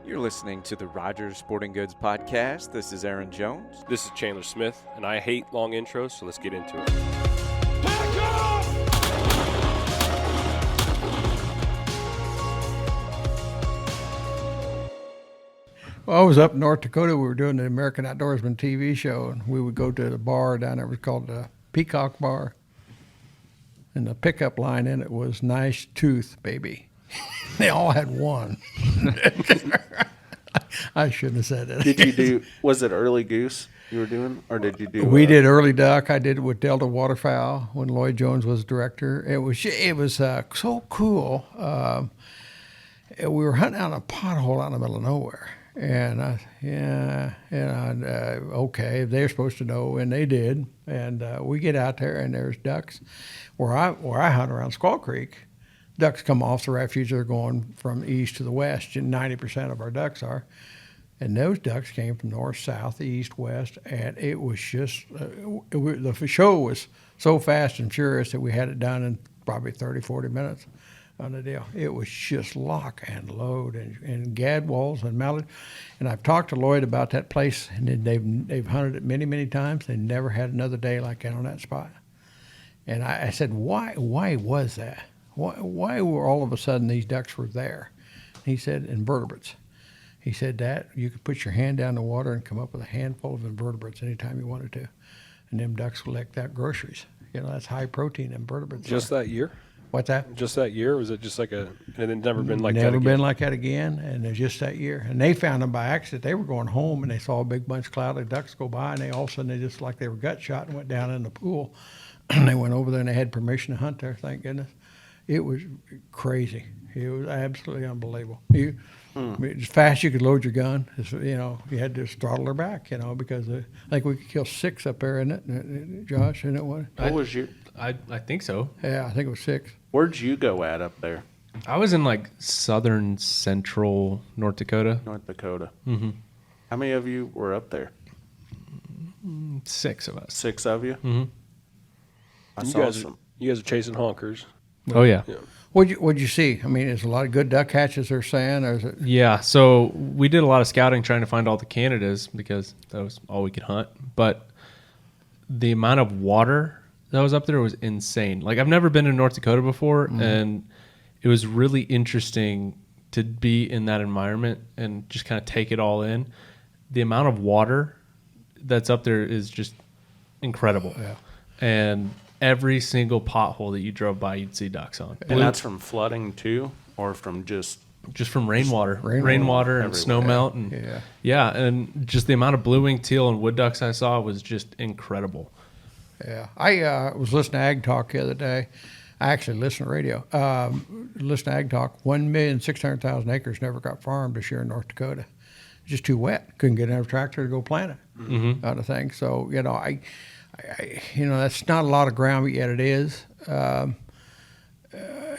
You're listening to the Rogers Sporting Goods Podcast. This is Aaron Jones. This is Chandler Smith, and I hate long intros, so let's get into it. Well, I was up in North Dakota. We were doing the American Outdoorsman TV show, and we would go to the bar down there. It was called the Peacock Bar. And the pickup line in it was "Nice tooth, baby." They all had one. I shouldn't have said it. Did you do, was it early goose you were doing, or did you do? We did early duck. I did it with Delta Waterfowl when Lloyd Jones was director. It was so cool. We were hunting out a pothole out in the middle of nowhere. And okay, they were supposed to know, and they did. And we get out there, and there's ducks. Where I hunt around Squaw Creek, ducks come off the refuge. They're going from the east to the west, and 90% of our ducks are. And those ducks came from north, south, east, west, and it was just the show was so fast and furious that we had it done in probably 30, 40 minutes. On the deal. It was just lock and load and gadwalls and mallard. And I've talked to Lloyd about that place, and they've hunted it many, many times. They never had another day like that on that spot. And I said, why was that? Why were all of a sudden these ducks were there? He said, invertebrates. He said that you could put your hand down the water and come up with a handful of invertebrates anytime you wanted to. And them ducks collect that groceries. You know, that's high protein invertebrates. Just that year? What's that? Just that year? Or was it just like and it's never been like that Never again? been like that again, and it's just that year. And they found them by accident. They were going home, and they saw a big bunch of cloud of ducks go by, and they all of a sudden, they just like they were gut shot and went down in the pool. And they went over there, and they had permission to hunt there, thank goodness. It was crazy. It was absolutely unbelievable. As fast as you could load your gun, you had to throttle her back, because I think we could kill 6 up there, isn't it, Josh? Isn't it one? What was you? I think so. Yeah, I think it was 6. Where'd you go at up there? I was in like southern central North Dakota. North Dakota. Mm-hmm. How many of you were up there? 6 of us. 6 of you? Mm-hmm. You guys are chasing honkers. Oh, yeah. What'd you see? I mean, there's a lot of good duck hatches they're saying. Or is it? Yeah, so we did a lot of scouting trying to find all the Canadas because that was all we could hunt. But the amount of water that was up there was insane. Like, I've never been in North Dakota before, and it was really interesting to be in that environment and just kind of take it all in. The amount of water that's up there is just incredible. Yeah. And every single pothole that you drove by, you'd see ducks on. And that's from flooding too, or from just from rainwater. Rainwater And snow melt. And and just the amount of blue-winged teal and wood ducks I saw was just incredible. Yeah. I was listening to Ag Talk the other day. I actually listened to radio. Listen to Ag Talk. 1,600,000 acres never got farmed this year in North Dakota. It's just too wet. Couldn't get another tractor to go plant it. Kind of thing. So, I that's not a lot of ground, but yet it is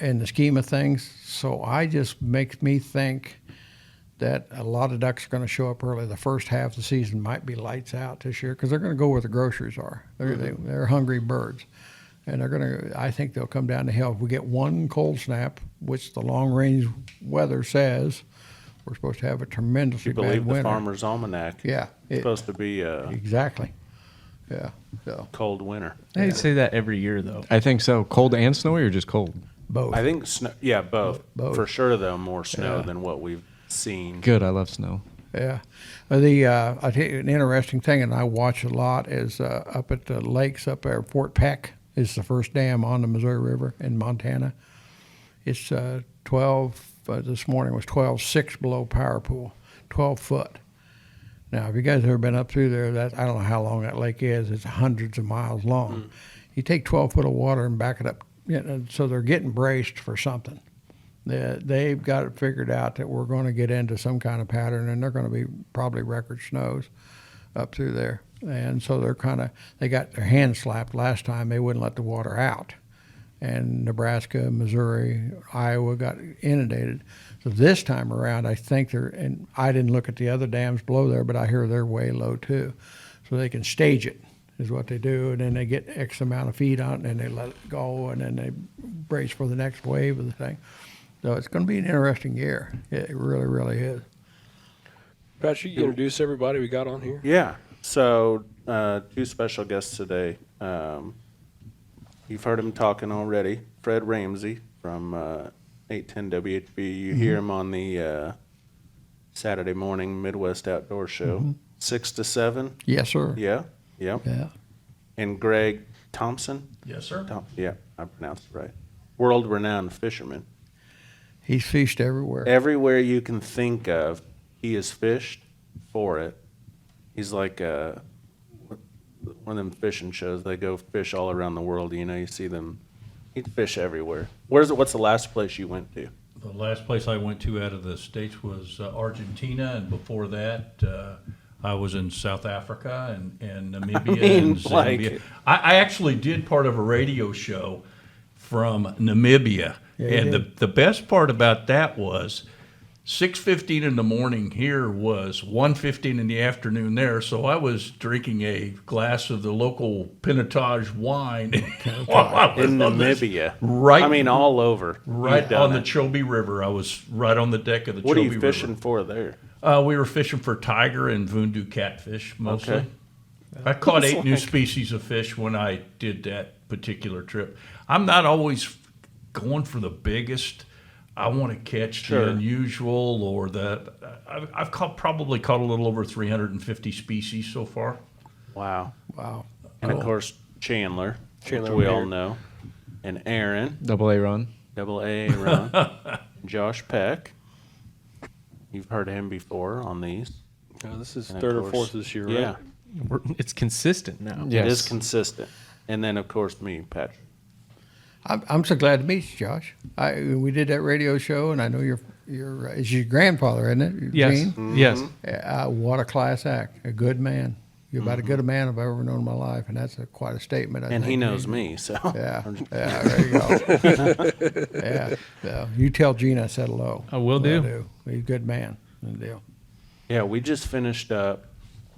in the scheme of things. So I just makes me think that a lot of ducks are going to show up early. The first half of the season might be lights out this year because they're going to go where the groceries are. They're hungry birds, and I think they'll come down the hill. If we get one cold snap, which the long-range weather says, we're supposed to have a tremendously bad winter. You believe the Farmer's Almanac? Yeah, it's supposed to be exactly. Yeah, so cold winter. They say that every year, though. I think so. Cold and snowy, or just cold? Both. I think snow. Yeah, both. Both. For sure, though, more snow than what we've seen. Good. I love snow. Yeah. I think an interesting thing, and I watch a lot, is up at the lakes up there. Fort Peck is the first dam on the Missouri River in Montana. It's 12. This morning was 12.6 below power pool, 12 foot. Now, if you guys have ever been up through there, I don't know how long that lake is. It's hundreds of miles long. You take 12 foot of water and back it up, so they're getting braced for something. They've got it figured out that we're going to get into some kind of pattern, and they're going to be probably record snows up through there. And so they got their hands slapped last time. They wouldn't let the water out. And Nebraska, Missouri, Iowa got inundated. So this time around, I think and I didn't look at the other dams below there, but I hear they're way low too. So they can stage it, is what they do, and then they get X amount of feet on it, and then they let it go, and then they brace for the next wave of the thing. So it's going to be an interesting year. It really, really is. Patrick, you introduce everybody we got on here? Yeah. So, 2 special guests today. You've heard him talking already. Fred Ramsey from 810 WHB. You hear him on the Saturday morning Midwest Outdoor Show, 6 to 7. Yes, sir. Yeah. Yeah. Yeah. And Greg Thompson. Yes, sir. Yeah, I pronounced it right. World-renowned fisherman. He's fished everywhere. Everywhere you can think of, he has fished for it. He's like one of them fishing shows. They go fish all around the world. You know, you see them. He'd fish everywhere. What's the last place you went to? The last place I went to out of the States was Argentina, and before that, I was in South Africa and Namibia and Zambia. I actually did part of a radio show from Namibia, and the best part about that was 6:15 in the morning here was 1:15 in the afternoon there, so I was drinking a glass of the local Pinotage wine while I was In on this- Namibia. right? I mean, all over. right You've done on the it. Chobe River. I was right on the deck of the What Chobe are you River. fishing for there? We were fishing for tiger and Vundu catfish mostly. Okay. I caught 8 new species of fish when I did that particular trip. I'm not always going for the biggest. I want to catch Sure. the unusual or I've probably caught a little over 350 species so far. Wow. Wow. And of course, Chandler, Chandler which we over all here. know. And Aaron, Double A run. AA run. Josh Peck. You've heard him before on these. This is And of third or course- fourth this year, Yeah. right? It's consistent now. Yes. It is consistent. And then, of course, me, Patrick. I'm so glad to meet you, Josh. We did that radio show, and I know your is your grandfather, isn't it? Yes. Gene? Yes. What a class act. A good man. You're about as good a man I've ever known in my life, and that's quite a statement. I And he think. knows me, so. Yeah, yeah, there you go. Yeah, so you tell Gene I said hello. I will do. He's a good man. Good deal. Yeah, we just finished up.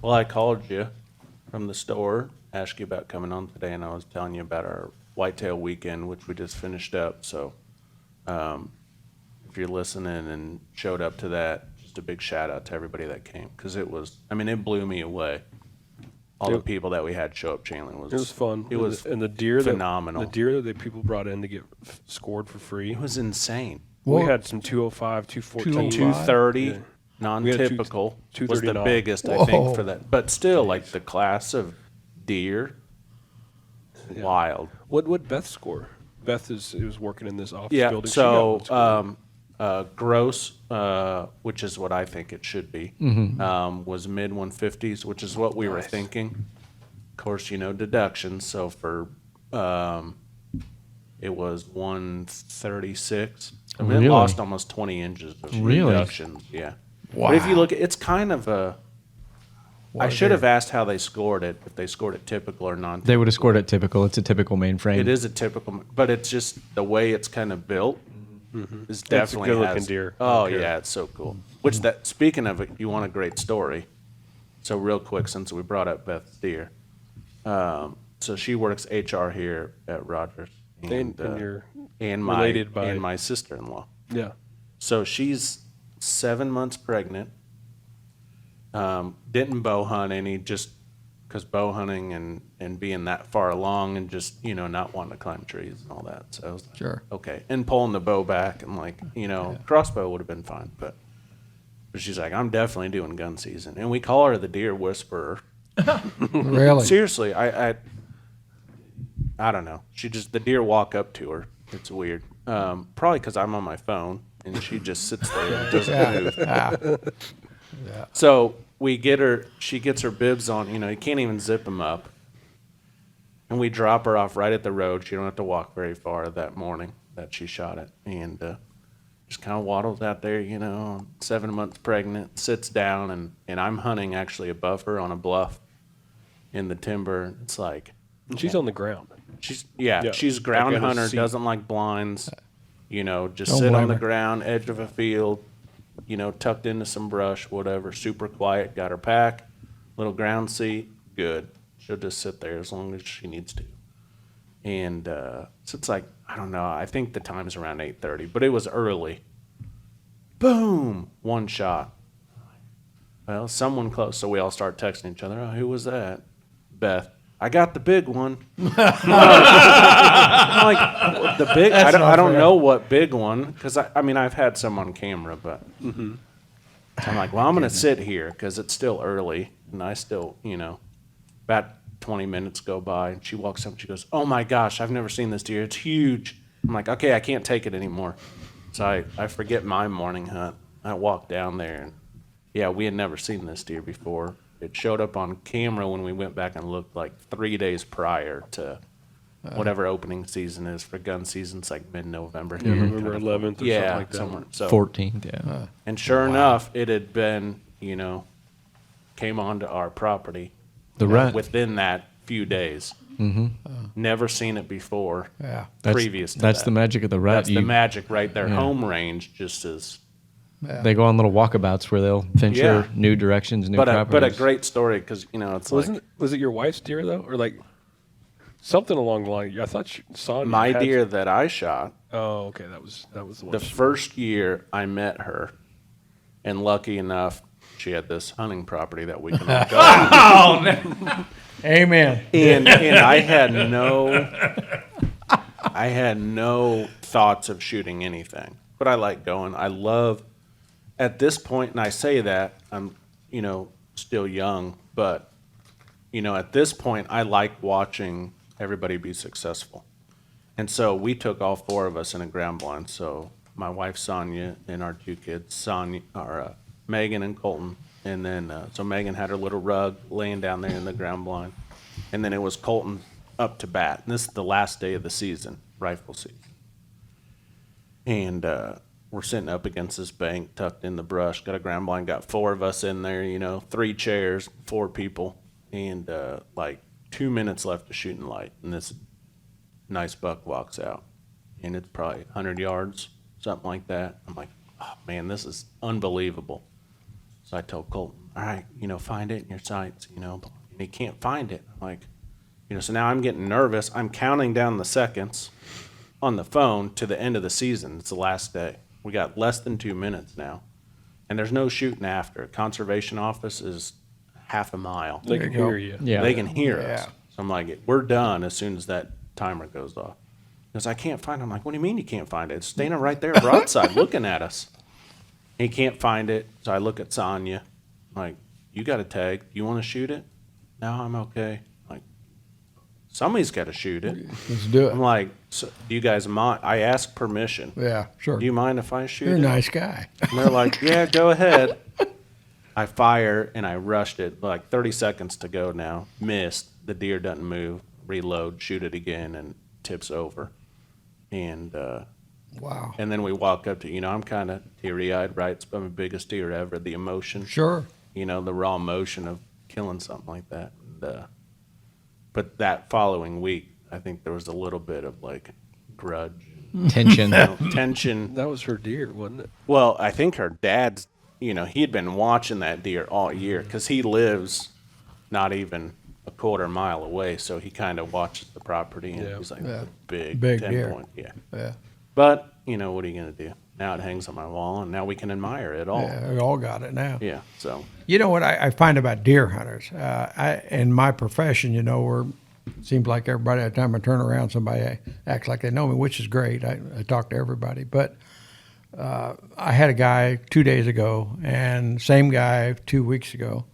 Well, I called you from the store, asked you about coming on today, and I was telling you about our whitetail weekend, which we just finished up. So, if you're listening and showed up to that, just a big shout out to everybody that came, because it blew me away. All the people that we had show up, Chandler, It was fun. It was and the deer phenomenal. The deer that people brought in to get scored for free. It was insane. We had some 205, 214. 230, Yeah. non-typical, We had was the 239. biggest, I Whoa. think, for that. But still, like the class of deer, Yeah. wild. What Beth score? Beth was working in this office Yeah, building. She so got one score. gross, which is what I think it should be, was mid 150s, which is what we were thinking. Of course, deductions. So for it was 136. I mean, Really? it lost almost 20 inches of Really? deductions. Yeah. But if you look at it's kind of a. I should have asked how they scored it, if they scored it typical or non. They would have scored it typical. It's a typical mainframe. It is a typical, but it's just the way it's kind of built is definitely good-looking has- deer. Oh Okay. yeah, it's so cool. Which that speaking of it, you want a great story. So real quick, since we brought up Beth's deer, so she works HR here at Rogers, And you're and my related by- and my sister-in-law. Yeah. So she's 7 months pregnant. Didn't bow hunt any, just because bow hunting and being that far along and just not wanting to climb trees and all that. So I was like, Sure. okay, and pulling the bow back and crossbow would have been fine, but she's like, I'm definitely doing gun season, and we call her the deer whisperer. Really? Seriously, I don't know. The deer walk up to her. It's weird. Probably because I'm on my phone and she just sits there and doesn't move. Yeah. So she gets her bibs on, you can't even zip them up. And we drop her off right at the road. She don't have to walk very far that morning that she shot it. And just kind of waddles out there, 7 months pregnant, sits down, and I'm hunting actually above her on a bluff in the timber. It's like, And she's on the ground. she's Like ground at a hunter, seat. doesn't like blinds, just Don't sit blame on the her. ground, edge of a field, tucked into some brush, whatever, super quiet, got her pack, little ground seat, good. She'll just sit there as long as she needs to. And so it's like, I don't know, I think the time's around 8:30, but it was early. Boom! One shot. Well, someone close. So we all start texting each other. Oh, who was that? Beth. I got the big one. I'm like, the big? I don't know what big one, because I mean, I've had some on camera, but so I'm like, well, I'm going to sit here because it's still early, and I still, about 20 minutes go by, and she walks up and she goes, oh my gosh, I've never seen this deer. It's huge. I'm like, okay, I can't take it anymore. So I forget my morning hunt. I walk down there, and yeah, we had never seen this deer before. It showed up on camera when we went back and looked like 3 days prior to whatever opening season is for gun season. It's like mid-November. Yeah, November 11th or Yeah, something like that. somewhere. So, 14th, yeah. and sure enough, it had been, came onto our property The rut. within that few days. Never seen it before. Yeah. Previous to That's that. the magic of the rut. That's the magic right there. Home range just is. They go on little walkabouts where they'll venture Yeah. new directions, new But a properties. great story because, it's like. Was it your wife's deer though, or like something along the line? I thought you saw My deer that I shot, Oh, okay, that was the one. the first year I met her, and lucky enough, she had this hunting property that we can all go. Amen. And I had no thoughts of shooting anything, but I like going. I love, at this point, and I say that I'm, still young, but, at this point, I like watching everybody be successful. And so we took all four of us in a ground blind. So my wife Sonia and our two kids, Megan and Colton. And then, so Megan had her little rug laying down there in the ground blind. And then it was Colton up to bat. And this is the last day of the season, rifle season. And we're sitting up against this bank, tucked in the brush, got a ground blind, got four of us in there, 3 chairs, 4 people. And like 2 minutes left of shooting light. And this nice buck walks out. And it's probably 100 yards, something like that. I'm like, oh man, this is unbelievable. So I told Colton, all right, find it in your sights, and he can't find it. I'm like, so now I'm getting nervous. I'm counting down the seconds on the phone to the end of the season. It's the last day. We got less than 2 minutes now, and there's no shooting after. Conservation office is half a mile. They can hear you. Yeah. They can hear us. Yeah. So I'm like, we're done as soon as that timer goes off. Because I can't find it. I'm like, what do you mean you can't find it? It's standing right there broadside looking at us. He can't find it, so I look at Sonya. I'm like, you got a tag. You want to shoot it? No, I'm okay. I'm like, somebody's got to shoot it. Let's do it. I'm like, so, do you guys mind? I ask permission. Yeah, sure. Do you mind if I shoot You're a it? nice guy. And they're like, yeah, go ahead. I fire, and I rushed it. Like 30 seconds to go now. Missed. The deer doesn't move. Reload, shoot it again, and tips over. And Wow. and then we walk up to, I'm kind of teary-eyed, right? It's my biggest deer ever. The emotion, Sure. the raw emotion of killing something like that. And, but that following week, I think there was a little bit of like grudge, Tension. tension. That was her deer, wasn't it? Well, I think her dad's, he had been watching that deer all year because he lives not even a quarter mile away, so he kind of watches the property, and Yeah. he's like, Yeah. big Big 10 deer. point, yeah. Yeah. But, what are you going to do? Now it hangs on my wall, and now we can admire it all. Yeah, we all got it now. Yeah, so, You know what I find about deer hunters? In my profession, it seems like everybody, at the time I turn around, somebody acts like they know me, which is great. I talk to everybody. But I had a guy 2 days ago, and same guy 2 weeks ago.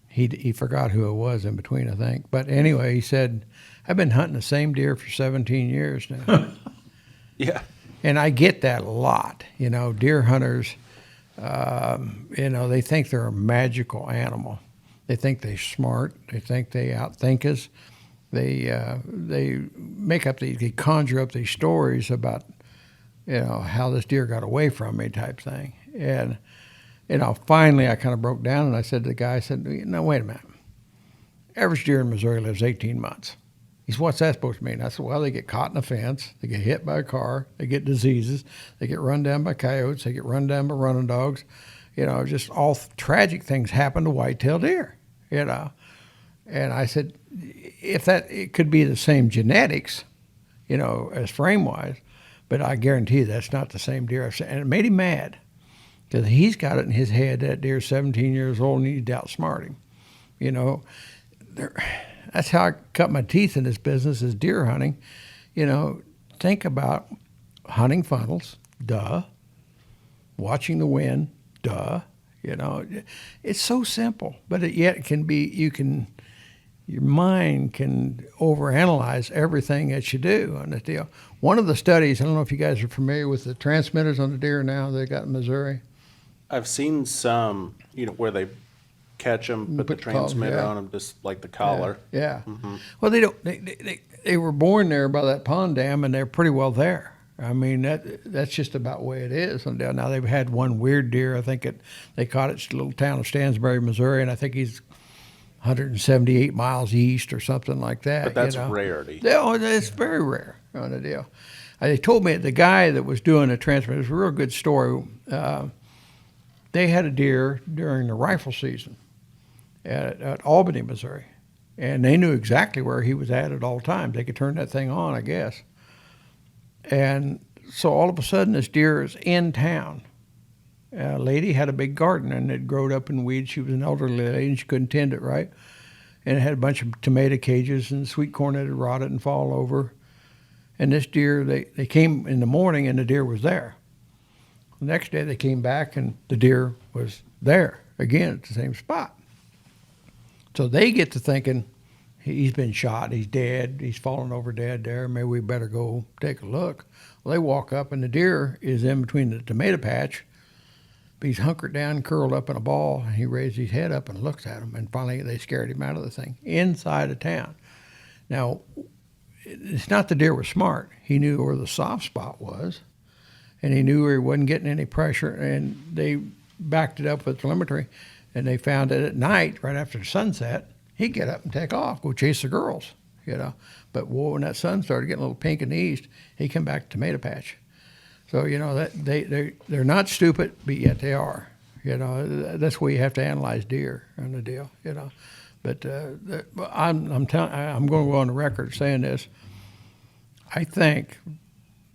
He forgot who it was in between, I think. But anyway, he said, I've been hunting the same deer for 17 years now. yeah. And I get that a lot. Deer hunters, they think they're a magical animal. They think they're smart. They think they outthink us. They conjure up these stories about, how this deer got away from me type thing. And, finally I kind of broke down and I said to the guy, no, wait a minute. Average deer in Missouri lives 18 months. He said, what's that supposed to mean? I said, well, they get caught in a fence, they get hit by a car, they get diseases, they get run down by coyotes, they get run down by running dogs. Just all tragic things happen to white-tailed deer, And I said, it could be the same genetics, as frame-wise, but I guarantee you that's not the same deer. And it made him mad. Because he's got it in his head that deer's 17 years old and you need to outsmart him. You know, that's how I cut my teeth in this business is deer hunting. You know, think about hunting funnels, duh. Watching the wind, duh. You know, it's so simple, but yet it can be, your mind can overanalyze everything that you do on the deal. One of the studies, I don't know if you guys are familiar with the transmitters on the deer now they got in Missouri. I've seen some, where they catch them, put the Put the collar, transmitter yeah. on them, just like the collar. Yeah. Well, they don't. They were born there by that pond dam, and they're pretty well there. I mean, that's just about the way it is. Now they've had one weird deer. I think they caught it in the little town of Stansbury, Missouri, and I think he's 178 miles east or something like that. But that's you know? rarity. Oh, it's very rare on the deal. They told me the guy that was doing the transmitter, it was a real good story. They had a deer during the rifle season at Albany, Missouri, and they knew exactly where he was at all times. They could turn that thing on, I guess. And so all of a sudden, this deer is in town. A lady had a big garden, and it growed up in weeds. She was an elderly lady, and she couldn't tend it right. And it had a bunch of tomato cages and sweet corn that had rotted and fallen over. And this deer, they came in the morning, and the deer was there. The next day, they came back, and the deer was there again at the same spot. So they get to thinking, he's been shot, he's dead, he's fallen over dead there, maybe we better go take a look. Well, they walk up, and the deer is in between the tomato patch. He's hunkered down, curled up in a ball, and he raised his head up and looks at him, and finally they scared him out of the thing, inside of town. Now, it's not the deer was smart. He knew where the soft spot was, and he knew where he wasn't getting any pressure, and they backed it up with telemetry, and they found that at night, right after sunset, he'd get up and take off, go chase the girls, But when that sun started getting a little pink in the east, he'd come back to tomato patch. So, that they're not stupid, but yet they are. That's where you have to analyze deer on the deal, But I'm going to go on the record saying this. I think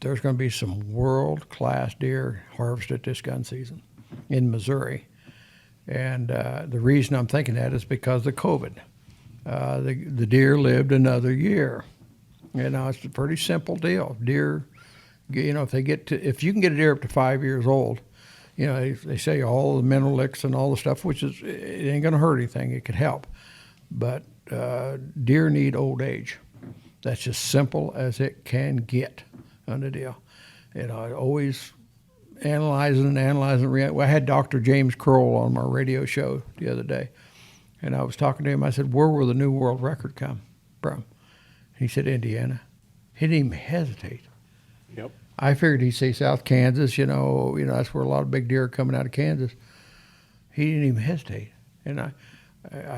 there's going to be some world-class deer harvested this gun season in Missouri. And the reason I'm thinking that is because of COVID. The deer lived another year. It's a pretty simple deal. Deer, if you can get a deer up to 5 years old, they say all the mineral licks and all the stuff, which is, it ain't going to hurt anything. It could help. But deer need old age. That's as simple as it can get on the deal. Always analyzing. Well, I had Dr. James Kroll on my radio show the other day, and I was talking to him. I said, where will the new world record come from? He said, Indiana. He didn't even hesitate. Yep. I figured he'd say South Kansas, that's where a lot of big deer are coming out of Kansas. He didn't even hesitate. And I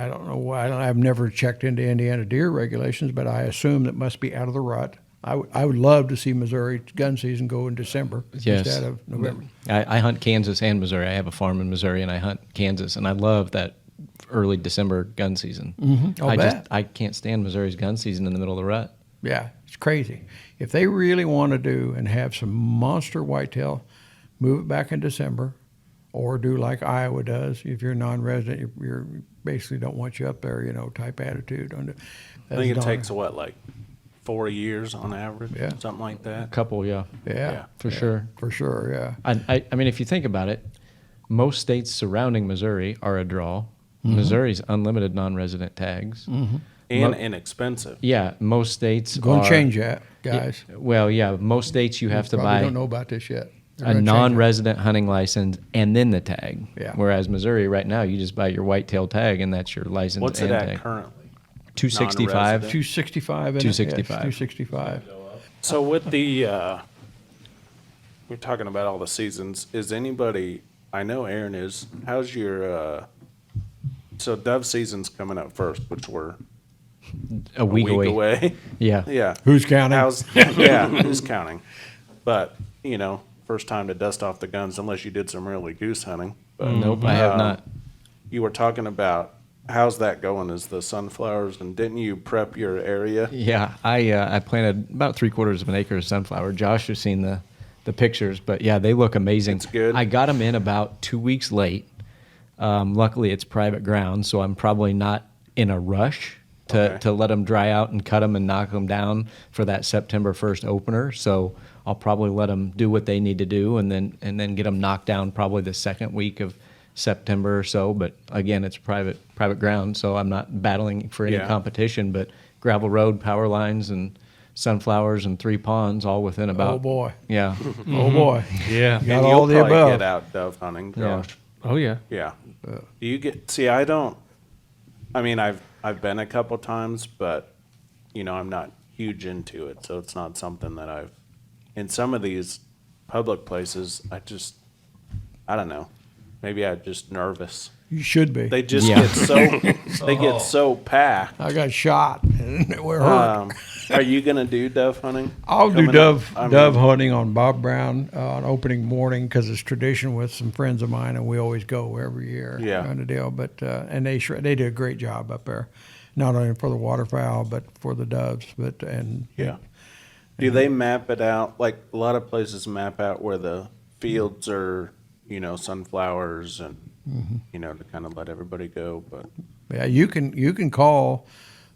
don't know why. I've never checked into Indiana deer regulations, but I assume that must be out of the rut. I would love to see Missouri gun season go in December instead of November. I hunt Kansas and Missouri. I have a farm in Missouri, and I hunt Kansas, and I love that early December gun season. Mm-hmm. I can't stand Missouri's gun season in the middle of the rut. Yeah, it's crazy. If they really want to do and have some monster whitetail, move it back in December, or do like Iowa does. If you're a non-resident, you're basically don't want you up there, type attitude. I think it takes, 4 years on average, Yeah. something like that. A couple, yeah. Yeah, For sure. For sure, yeah. I mean, if you think about it, most states surrounding Missouri are a draw. Mm-hmm. Missouri's unlimited non-resident tags. Mm-hmm. And inexpensive. Yeah, most states Going to are, change that, guys. most states you have to Probably buy don't know about this yet. They're a gonna change non-resident hunting license and then the tag. Yeah. Whereas Missouri right now, you just buy your whitetail tag and that's your license. What's and it at tag. currently? 265. Non-resident? it. 265. 265. 265. So with the, we're talking about all the seasons. Is anybody, I know Aaron is, how's your, so dove season's coming up first, which we're A week away. Yeah. Yeah. Who's counting? Who's counting? But, first time to dust off the guns, unless you did some really goose hunting. But, Nope, I have not. You were talking about, how's that going? Is the sunflowers, and didn't you prep your area? Yeah, I planted about 3/4 of an acre of sunflower. Josh has seen the the pictures, but yeah, they look amazing. It's good. I got them in about 2 weeks late. Luckily, it's private ground, so I'm probably not in a rush to let them dry out and cut them and knock them down for that September 1st opener. So I'll probably let them do what they need to do, and then get them knocked down probably the second week of September or so. But again, it's private ground, so I'm not battling for any Yeah. competition. But gravel road, power lines, and sunflowers and 3 ponds, all within about. Oh boy. Yeah. Oh boy. Yeah. Got And all you'll the probably above. get out dove hunting, Josh. Oh yeah. Yeah. Do you get? See, I don't. I mean, I've been a couple times, but I'm not huge into it, so it's not something that I've. In some of these public places, I don't know. Maybe I'm just nervous. You should be. They just Yeah. get so they get so packed. I got shot and we're hurt. Are you gonna do dove hunting? I'll do coming dove up? I mean, dove hunting on Bob Brown on opening morning because it's tradition with some friends of mine, and we always go every year. Yeah. Kind of deal. But and they do a great job up there, not only for the waterfowl but for the doves. Yeah. Do they map it out? Like a lot of places map out where the fields are, sunflowers and to kind of let everybody go. But Yeah, you can call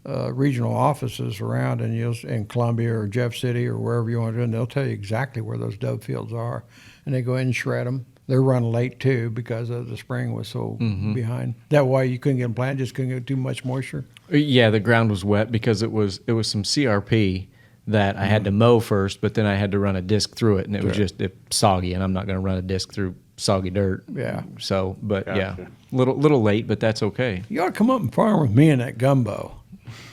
regional offices around in Columbia or Jeff City or wherever you want to do, and they'll tell you exactly where those dove fields are, and they go in and shred them. They're run late too because of the spring was so behind. That way you couldn't get them planted, just couldn't get too much moisture. Yeah, the ground was wet because it was some CRP that I had to mow first, but then I had to run a disc through it, and it was just soggy, and I'm not going to run a disc through soggy dirt. Yeah. So, but yeah, Gotcha. little late, but that's okay. You ought to come up and farm with me in that gumbo.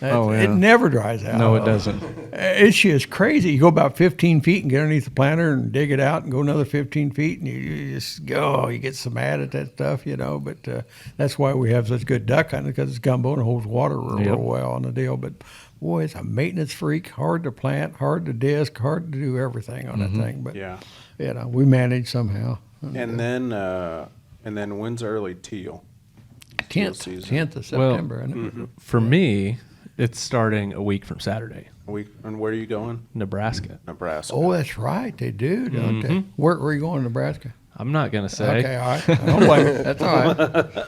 Oh, yeah. It never dries out. No, it doesn't. It's just crazy. You go about 15 feet and get underneath the planter and dig it out and go another 15 feet and you just go, you get so mad at that stuff, But that's why we have such good duck hunting because it's gumbo and it holds water real well on the deal. But boy, it's a maintenance freak, hard to plant, hard to disc, hard to do everything on that thing. But, yeah. We manage somehow. And then when's early teal? 10th of September, isn't it? For me, it's starting a week from Saturday. And where are you going? Nebraska. Nebraska. Oh, that's right. They do, don't they? Where are you going in Nebraska? I'm not gonna say. Okay, all right. I don't blame you. That's all right.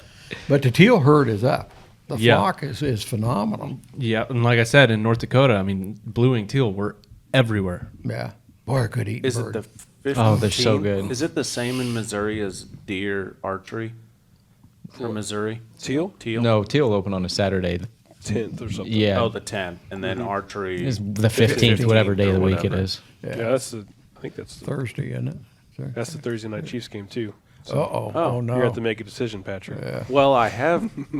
But the teal herd is up. The Yeah. flock is phenomenal. Yeah, and like I said, in North Dakota, I mean, blue-winged teal were everywhere. Yeah. Boy, I could eat Is bird. it the 15? Oh, they're so good. Is it the same in Missouri as deer archery from Missouri? Teal? Teal? No, teal open on a Saturday. 10th or something. Yeah, Oh, the 10th. And then archery. it's the 15th, whatever day of the week it whatever. is. Yeah, I think that's Thursday, isn't it? Sorry. the Thursday night Chiefs game too. Uh-oh. Oh, no. You have to make a decision, Patrick. Yeah. Well,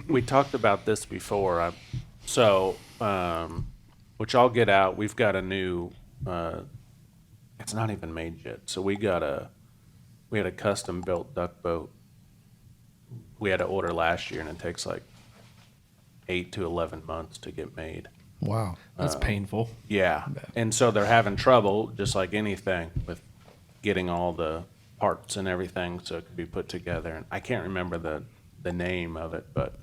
we talked about this before. Which I'll get out. We've got a new, it's not even made yet. So we had a custom built duck boat. We had to order last year and it takes like 8 to 11 months to get made. Wow. That's painful. Yeah. And so they're having trouble, just like anything, with getting all the parts and everything so it can be put together. And I can't remember the name of it, but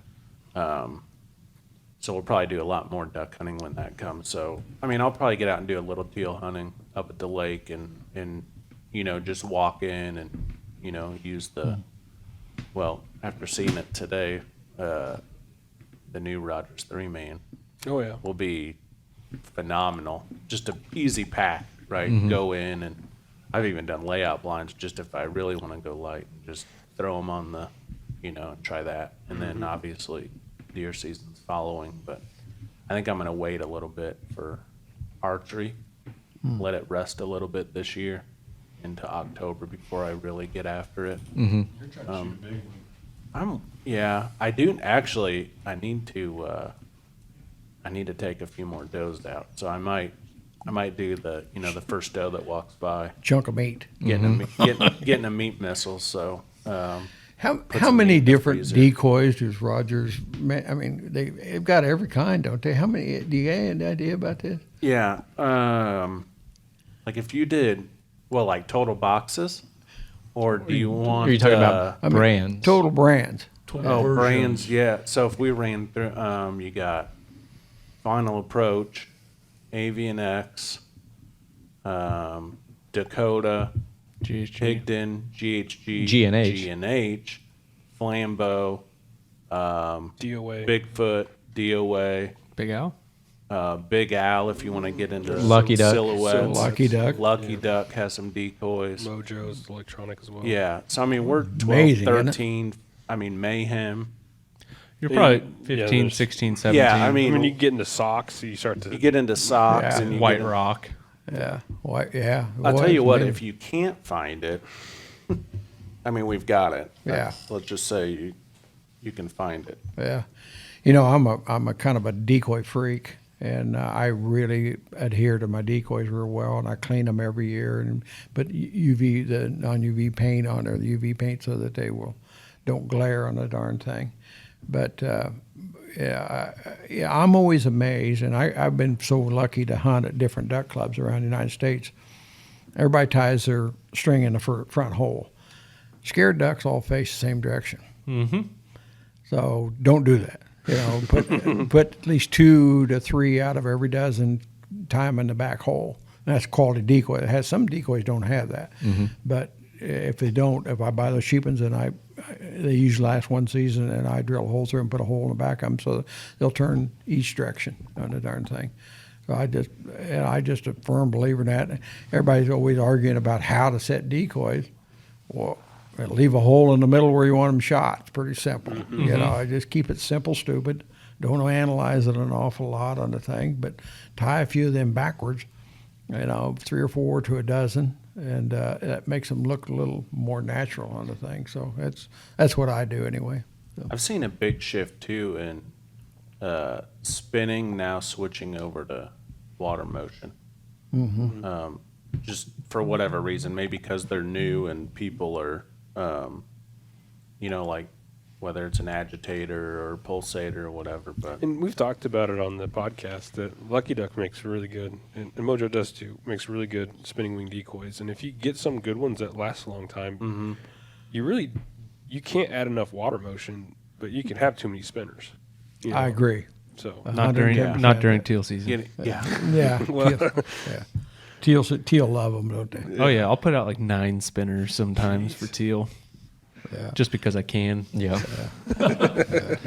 so we'll probably do a lot more duck hunting when that comes. So, I mean, I'll probably get out and do a little teal hunting up at the lake and just walk in and, use well, after seeing it today, the new Rogers 3-man Oh yeah. will be phenomenal. Just an easy pack, right? Go in, and I've even done layout blinds just if I really want to go light, just throw them on the, try that. And then obviously deer season's following, but I think I'm going to wait a little bit for archery, let it rest a little bit this year into October before I really get after it. I do actually. I need to take a few more does out. So I might do the first doe that walks by, Chunk of meat. getting a meat missile. So How some many meat in the different freezer. decoys does Rogers? I mean, they've got every kind, don't they? How many? Do you have any idea about this? yeah, like if you did like total boxes, or do you want? Are you talking about I mean, brands? Total brands. brands? Yeah. So if we ran through, you got Final Approach, Avian X, Dakota, GHG. Higdon, GHG, G and H. G&H, Flambeau, DOA. Bigfoot, DOA, Big Al. Big Al if you want to get into Lucky some Duck. silhouettes. Lucky Duck. Lucky Duck has some decoys. Mojo's electronic as well. Yeah. So, I mean, we're 12, Amazing, isn't it? 13. I mean, Mayhem. You're probably Yeah, 15, there's- 16, 17. Yeah, I I mean, mean, you get into socks, you start to. you get into socks Yeah. and you White get Rock. Yeah. Why? Yeah. I'll tell you what, man. if you can't find it, I mean, we've got it. Yeah. Let's just say you can find it. Yeah, you know, I'm a kind of a decoy freak, and I really adhere to my decoys real well, and I clean them every year, and put the non-UV paint on there, the UV paint, so that they don't glare on the darn thing. But I'm always amazed, and I've been so lucky to hunt at different duck clubs around the United States. Everybody ties their string in the front hole. Scared ducks all face the same direction. Mm-hmm. So don't do that. You know, put at least 2 to 3 out of every dozen, tie 'em in the back hole. And that's quality decoy. It has some decoys don't have that, but if they don't, if I buy those cheap ones, and they usually last one season, and I drill a hole through and put a hole in the back of them, so they'll turn each direction on the darn thing. So I just a firm believer in that. Everybody's always arguing about how to set decoys. Well, leave a hole in the middle where you want them shot. It's pretty simple. You know, I just keep it simple, stupid. Don't analyze it an awful lot on the thing, but tie a few of them backwards, you know, 3 or 4 to a dozen, and that makes them look a little more natural on the thing. So that's what I do anyway. So. I've seen a big shift too in spinning now switching over to water motion. Just for whatever reason, maybe because they're new and people are, you know, like whether it's an agitator or pulsator or whatever. But And we've talked about it on the podcast that Lucky Duck makes really good, and Mojo does too, makes really good spinning wing decoys. And if you get some good ones that last a long time, you can't add enough water motion, but you can have too many spinners. You know? I agree. So Not during 110%. teal season. yeah, Yeah. Teal love them, don't they? Oh yeah, I'll put out like 9 spinners sometimes for teal, Yeah. just because I can. Yeah. but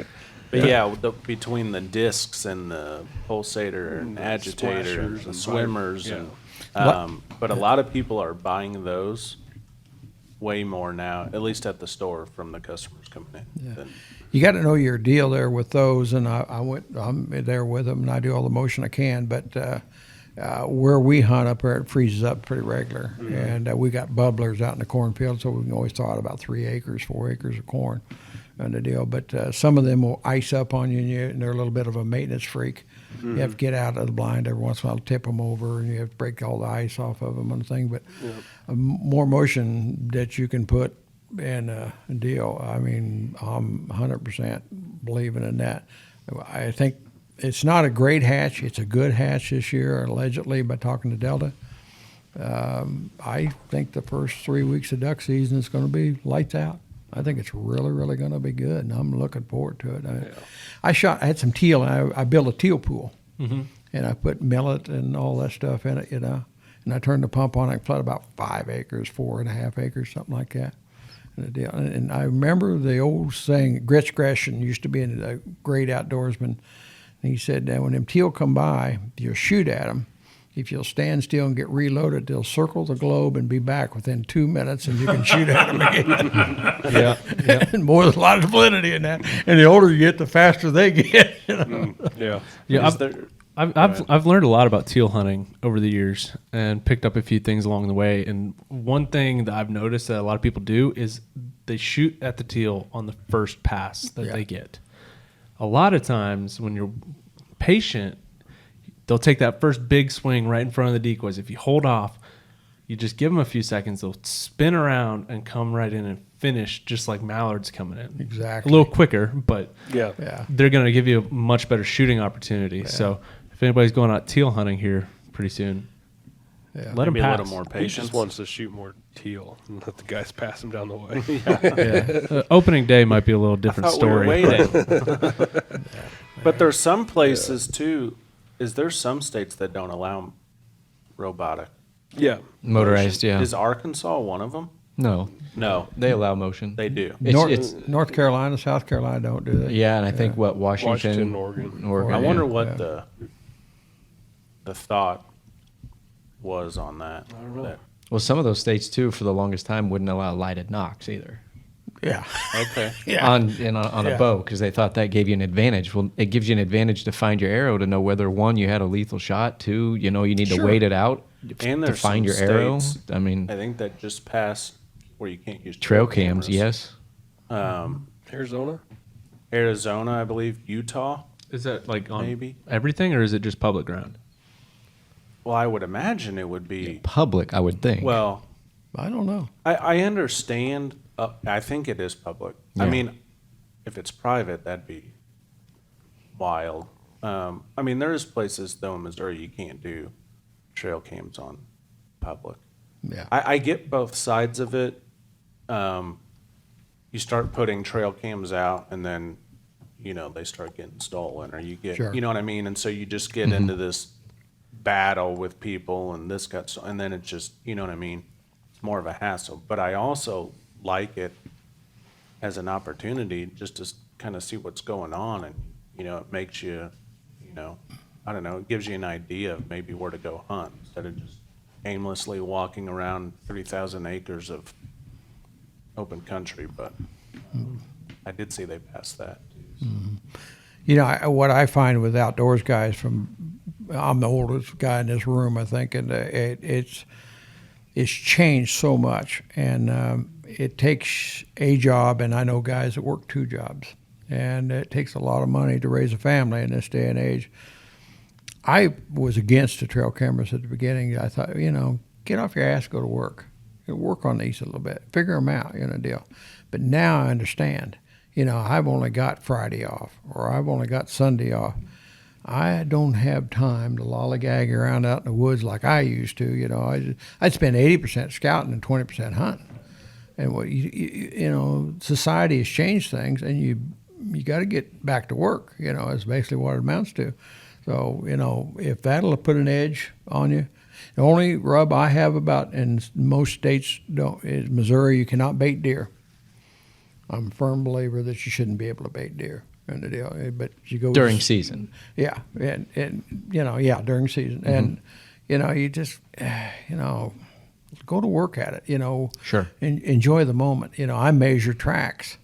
yeah, between the discs and the pulsator and agitator and splashers the and swimmers, yeah. and but a lot of people are buying those way more now, at least at the store from the customers coming in. than- You got to know your deal there with those, and I'm there with them, and I do all the motion I can. But where we hunt up there, it freezes up pretty regular, and we got bubblers out in the cornfield, so we can always throw out about 3 acres, 4 acres of corn on the deal. But some of them will ice up on you, and they're a little bit of a maintenance freak. You have to get out of the blind every once in a while, tip them over, and you have to break all the ice off of them and the thing. But more motion that you can put in a deal, I mean, I'm 100% believing in that. I think it's not a great hatch. It's a good hatch this year, allegedly, by talking to Delta. I think the first 3 weeks of duck season is going to be lights out. I think it's really, really going to be good, and I'm looking forward to it. I had some teal, and I built a teal pool, and I put millet and all that stuff in it, you know, and I turned the pump on. I flooded about 5 acres, 4.5 acres, something like that. And I remember the old saying, Gritch Gresham used to be a great outdoorsman. And he said that when them teal come by, you'll shoot at them. If you'll stand still and get reloaded, they'll circle the globe and be back within 2 minutes, and you can shoot at them again. And boy, there's a lot of validity in that. And the older you get, the faster they get. You know? Yeah, Is there- I've learned a lot about teal hunting over the years and picked up a few things along the way. And one thing that I've noticed that a lot of people do is they shoot at the teal on the first pass that they get. A lot of times when you're patient, they'll take that first big swing right in front of the decoys. If you hold off, you just give them a few seconds, they'll spin around and come right in and finish just like mallards coming in. Exactly. A little quicker, but yeah. they're going to give you a much better shooting opportunity. So if anybody's going out teal hunting here pretty soon, let them Maybe a pass. little more He patience. just wants to shoot more teal and let the guys pass him down the way. Opening day might be a little different Thought we were story. waiting. But there's some places too. Is there some states that don't allow robotic Yeah. Motorized, yeah. Is Arkansas one of them? No, No, they allow motion. they do. North Carolina, South Carolina don't do that. Yeah, and I think Washington, Washington, Oregon. I wonder yeah. what the thought was on that. I don't know. Well, some of those states too, for the longest time, wouldn't allow lighted knocks either Yeah. Okay. on Yeah. a bow because they thought that gave you an advantage. Well, it gives you an advantage to find your arrow to know whether one you had a lethal shot, two you need to wait it out And to there's find your some arrow. states, I mean, I think that just passed where you can't use trail cams, cameras. yes. Arizona? Arizona, I believe, Utah. Is that like on Maybe. everything, or is it just public ground? Well, I would imagine it would be. Public, I would think. Well, I don't know. I understand. I think it is public. I Yeah. mean, if it's private, that'd be wild. I mean, there's places though in Missouri you can't do trail cams on public. Yeah. I get both sides of it. You start putting trail cams out, and then they start getting stolen, or you get, Sure. you know what I mean, and so you just get into this battle with people, and this got so, and then it just, you know what I mean, it's more of a hassle. But I also like it as an opportunity just to kind of see what's going on, and it makes you, I don't know, it gives you an idea of maybe where to go hunt instead of just aimlessly walking around 3,000 acres of open country. But I did see they passed that too. What I find with outdoors guys I'm the oldest guy in this room, I think, and it's changed so much, and it takes a job, and I know guys that work 2 jobs, and it takes a lot of money to raise a family in this day and age. I was against the trail cameras at the beginning. I thought, get off your ass, go to work. Work on these a little bit, figure them out, deal. But now I understand. I've only got Friday off, or I've only got Sunday off. I don't have time to lollygag around out in the woods like I used to. I'd spend 80% scouting and 20% hunting. And what society has changed things, and you got to get back to work. Is basically what it amounts to. So if that'll put an edge on you. The only rub I have about, in most states is Missouri, you cannot bait deer. I'm a firm believer that you shouldn't be able to bait deer. And the deal, but you go during season. Yeah, and during season, and you just go to work at it. Sure. And enjoy the moment. I measure tracks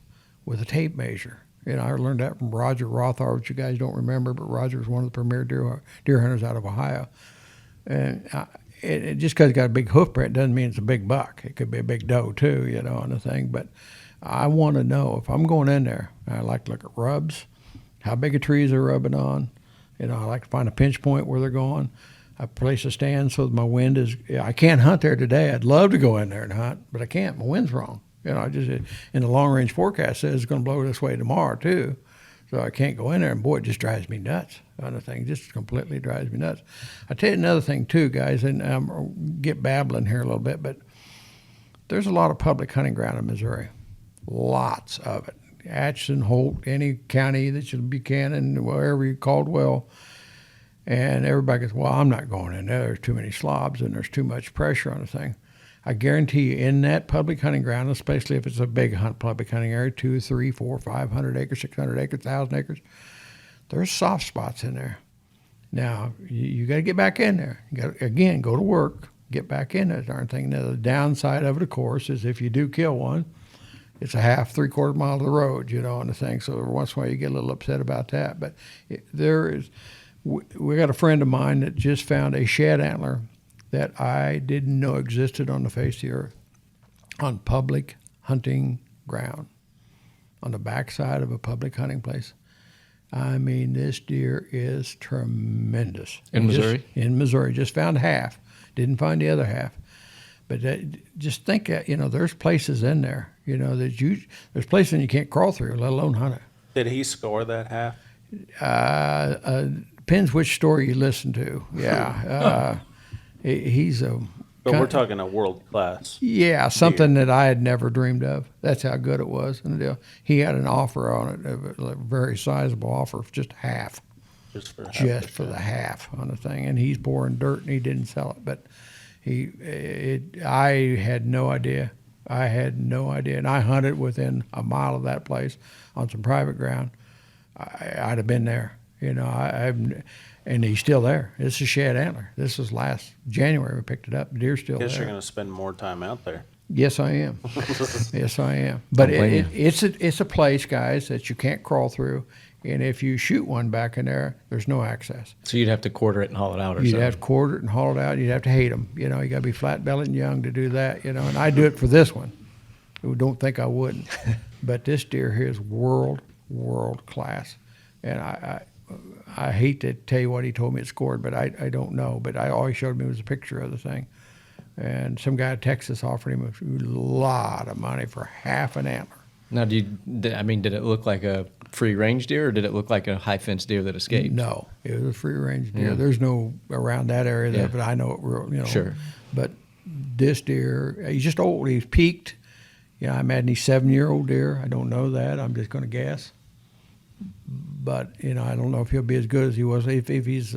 with a tape measure. I learned that from Roger Rothar, which you guys don't remember, but Roger was one of the premier deer hunters out of Ohio. And it just because it's got a big hoof print doesn't mean it's a big buck. It could be a big doe too, on the thing. But I want to know if I'm going in there. I like to look at rubs, how big a trees are rubbing on. I like to find a pinch point where they're going. I place a stand so that my wind is. I can't hunt there today. I'd love to go in there and hunt, but I can't. My wind's wrong. I just in the long range forecast says it's going to blow this way tomorrow too. So I can't go in there, and boy, it just drives me nuts. Other thing, just completely drives me nuts. I tell you another thing too, guys, and I'll get babbling here a little bit, but there's a lot of public hunting ground in Missouri, lots of it. Atchison, Holt, any county that you Buchanan, wherever you Caldwell, and everybody goes, "Well, I'm not going in there. There's too many slobs and there's too much pressure on the thing." I guarantee you, in that public hunting ground, especially if it's a big public hunting area, 200, 300, 400, 500 acres, 600 acres, 1,000 acres, there's soft spots in there. Now, you got to get back in there. You got to, again, go to work, get back in that darn thing. Now, the downside of it, of course, is if you do kill one, it's a half, 3/4 mile of the road, on the thing. So every once in a while you get a little upset about that. But we got a friend of mine that just found a shed antler that I didn't know existed on the face of the earth, on public hunting ground, on the backside of a public hunting place. I mean, this deer is tremendous. In Missouri? In Missouri. Just found half. Didn't find the other half. But just think, there's places in there, there's places you can't crawl through, let alone hunt it. Did he score that half? Depends which story you listen to. Yeah. He's a. But we're talking a world class. Yeah, something that I had never dreamed of. That's how good it was. And he had an offer on it, a very sizable offer, just half. Just for The half on the thing. And he's pouring dirt and he didn't sell it. But I had no idea. And I hunted within a mile of that place on some private ground. I'd have been there. And he's still there. It's a shed antler. This was last January we picked it up. The deer's still Guess there. you're going to spend more time out there. Yes, I am. Yes, I am. But Don't blame you. it's a place, guys, that you can't crawl through. And if you shoot one back in there, there's no access. So you'd have to quarter it and haul it out or You'd something. have to quarter it and haul it out. You'd have to hate them. You got to be flat-bellied and young to do that. And I do it for this one. Don't think I wouldn't. But this deer here is world class. And I hate to tell you what he told me it scored, but I don't know. But all he showed me was a picture of the thing. And some guy in Texas offered him a lot of money for half an antler. Now, did it look like a free range deer, or did it look like a high fence deer that escaped? No, it was a free range deer. Yeah. There's no around that area there, Yeah. but I know it real. Sure. But this deer, he's just old. He's peaked. I imagine he's 7-year-old deer. I don't know that. I'm just going to guess. But I don't know if he'll be as good as he was. If he's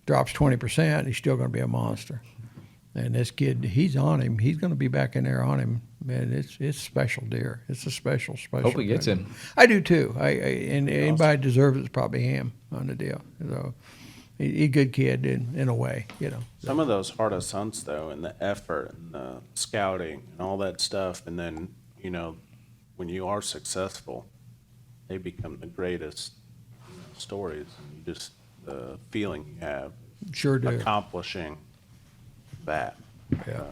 drops 20%, he's still going to be a monster. And this kid, he's on him. He's going to be back in there on him. Man, it's special deer. It's a special. Hope he gets thing. him. I do too. And anybody deserves it's probably him on the deal. So he's a good kid in a way. Some of those hardest hunts, though, and the effort and the scouting and all that stuff, and then, when you are successful, they become the greatest stories. Just the feeling you have Sure do. accomplishing that. Yeah.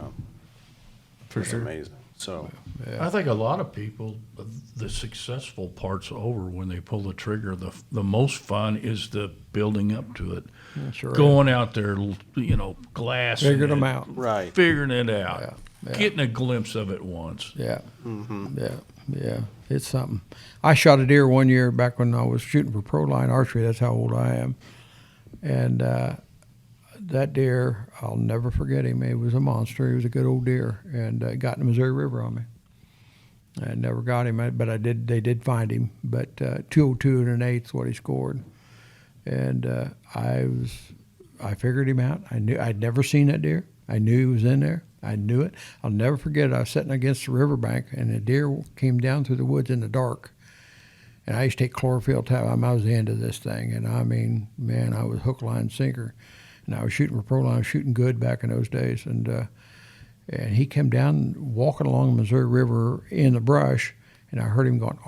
For It's sure. amazing. So, I think a lot of people, the successful part's over when they pull the trigger. The most fun is the building up to it. Sure Going out there, glassing Figured it, them out. right. figuring it out, Yeah. getting a glimpse of it once. Yeah. Yeah. It's something. I shot a deer one year back when I was shooting for pro line archery. That's how old I am. And that deer, I'll never forget him. He was a monster. He was a good old deer, and got in the Missouri River on me. I never got him, but they did find him. But 202 and an eighth, what he scored. And I figured him out. I knew I'd never seen that deer. I knew he was in there. I knew it. I'll never forget it. I was sitting against the riverbank, and a deer came down through the woods in the dark. And I used to take chlorophyll tab. I was into this thing, and I mean, man, I was hook, line, sinker. And I was shooting for pro line. I was shooting good back in those days. And he came down walking along the Missouri River in the brush, and I heard him going,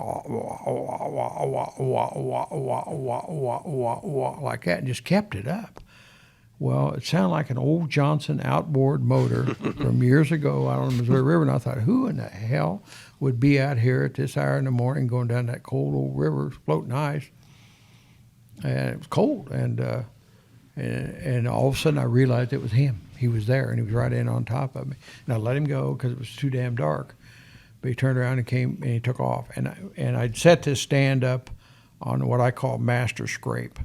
like that, and just kept it up. Well, it sounded like an old Johnson outboard motor from years ago out on the Missouri River, and I thought, who in the hell would be out here at this hour in the morning going down that cold old river, floating ice? And it was cold, and all of a sudden I realized it was him. He was there, and he was right in on top of me. And I let him go because it was too damn dark. But he turned around and came, and he took off. And I'd set this stand up on what I call master scrape.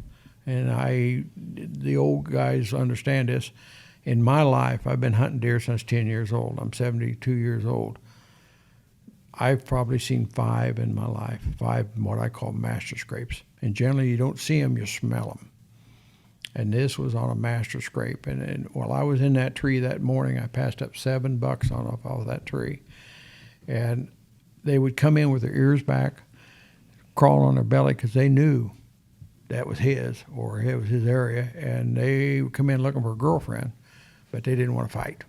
And the old guys understand this. In my life, I've been hunting deer since 10 years old. I'm 72 years old. I've probably seen 5 in my life, 5 what I call master scrapes. And generally, you don't see them, you smell them. And this was on a master scrape. And while I was in that tree that morning, I passed up 7 bucks off of that tree. And they would come in with their ears back, crawl on their belly because they knew that was his, or it was his area, and they would come in looking for a girlfriend, but they didn't want to fight.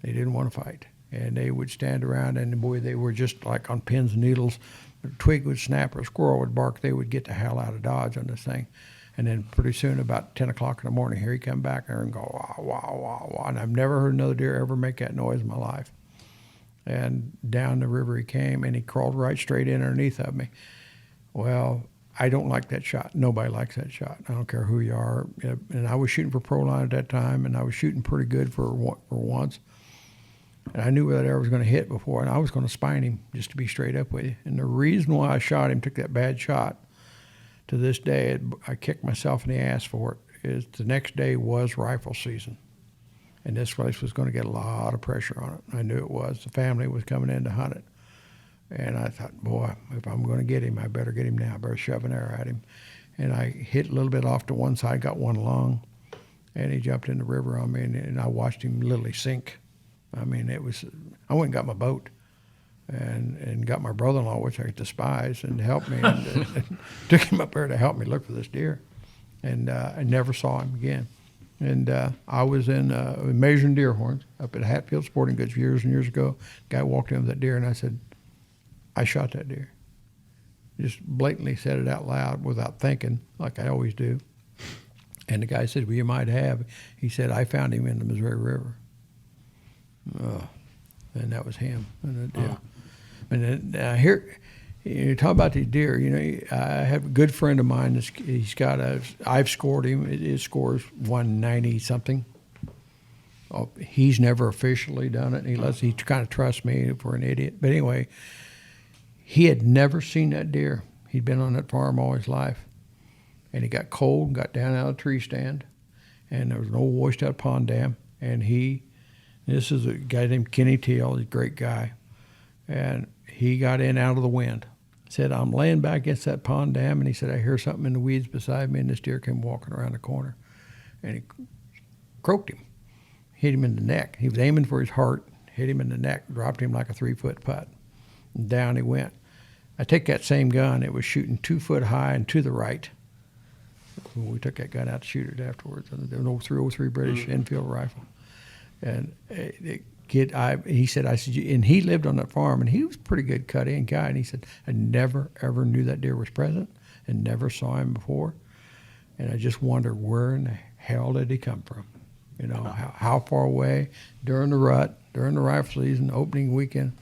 They didn't want to fight. And they would stand around, and boy, they were just like on pins and needles. A twig would snap or a squirrel would bark. They would get the hell out of Dodge on this thing. And then pretty soon, about 10 o'clock in the morning, here he come back there and go, wah, wah, wah, wah. And I've never heard another deer ever make that noise in my life. And down the river he came, and he crawled right straight in underneath of me. Well, I don't like that shot. Nobody likes that shot. I don't care who you are. And I was shooting for pro line at that time, and I was shooting pretty good for once. And I knew where that arrow was going to hit before, and I was going to spine him, just to be straight up with you. And the reason why I shot him, took that bad shot, to this day, I kicked myself in the ass for it, is the next day was rifle season. And this place was going to get a lot of pressure on it. I knew it was. The family was coming in to hunt it. And I thought, boy, if I'm going to get him, I better get him now. I better shove an arrow at him. And I hit a little bit off to one side, got one lung, and he jumped in the river on me, and I watched him literally sink. I mean, I went and got my boat and got my brother-in-law, which I despise, and helped me, and took him up there to help me look for this deer. And I never saw him again. And I was in measuring deer horns up at Hatfield Sporting Goods years and years ago. Guy walked in with that deer, and I said, I shot that deer. Just blatantly said it out loud without thinking, like I always do. And the guy said, well, you might have. He said, I found him in the Missouri River. Oh, and that was him. And yeah. And then, here, you talk about these deer. You know, I have a good friend of mine. He's got I've scored him. His score is 190 something. Oh, he's never officially done it. He kind of trusts me for an idiot. But anyway, he had never seen that deer. He'd been on that farm all his life. And he got cold and got down out of the tree stand. And there was an old washed out pond dam. And this is a guy named Kenny Teal. He's a great guy. And he got in out of the wind. Said, I'm laying back against that pond dam. And he said, I hear something in the weeds beside me. And this deer came walking around the corner. And he croaked him. Hit him in the neck. He was aiming for his heart. Hit him in the neck. Dropped him like a 3-foot putt. And down he went. I take that same gun. It was shooting 2 foot high and to the right. We took that gun out to shoot it afterwards. And there was an old 303 British Enfield rifle. And he said, and he lived on that farm, and he was a pretty good cut-in guy. And he said, I never, ever knew that deer was present and never saw him before. And I just wondered, where in the hell did he come from? You know, how far away, during the rut, during the rifle season, opening weekend.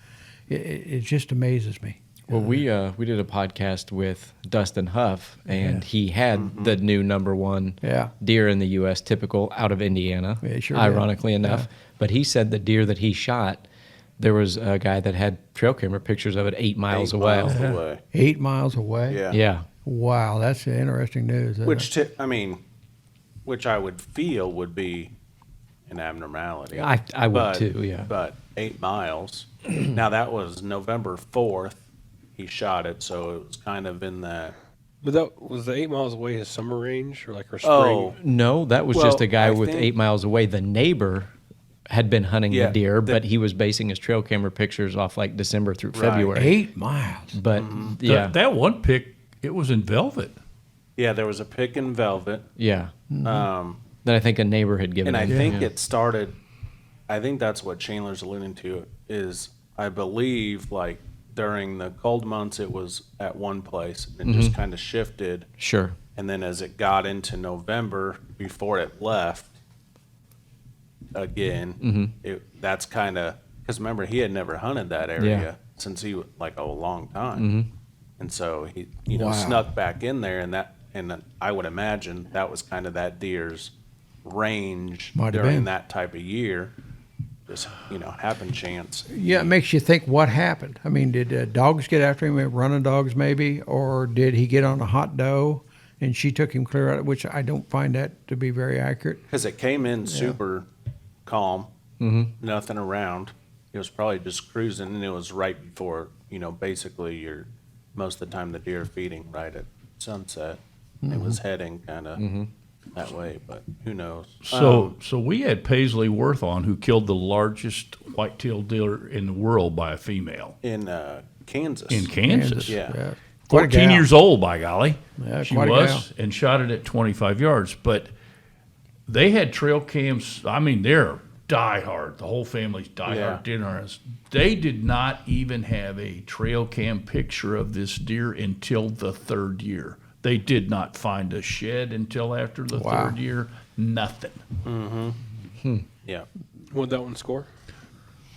It just amazes me. Well, we did a podcast with Dustin Huff, and he had the new #1 deer in the U.S. typical out of Indiana, ironically enough. Yeah. But he said the deer that he shot, there was a guy that had trail camera pictures of it 8 miles away. 8 miles away? Yeah. Wow, that's interesting news. Which I would feel would be an abnormality. I would too, yeah. But 8 miles. Now, that was November 4th. He shot it, so it was kind of in that. But that was the 8 miles away his summer range or like her spring? Oh, no, that was just a guy with 8 miles away. The neighbor had been hunting the deer, but he was basing his trail camera pictures off like December through February. 8 miles. But that one pick, it was in velvet. Yeah, there was a pick in velvet. Yeah. That I think a neighbor had given. And I think it started. I think that's what Chandler's alluding to. Is I believe like during the cold months it was at one place and just kind of shifted. Sure. And then as it got into November, before it left again, that's kind of because remember he had never hunted that area since he like a long time, and so he snuck back in there, and I would imagine that was kind of that deer's range during that type of year. Just happen chance. Yeah, it makes you think what happened. I mean, did dogs get after him, running dogs maybe, or did he get on a hot doe and she took him clear out? Which I don't find that to be very accurate. Because it came in super calm, nothing around. It was probably just cruising, and it was right before basically most of the time the deer feeding right at sunset. It was heading kind of that way, but who knows? So we had Paisley Worth on, who killed the largest white-tailed deer in the world by a female in Kansas. In Kansas, yeah. 14 years old, by golly, she quite a was, and shot it at 25 yards. But they had trail cams. I mean, they're diehard. The whole family's diehard deer hunters. They did not even have a trail cam picture of this deer until the 3rd year. They did not find a shed until after the 3rd year. Nothing. Yeah. What'd that one score?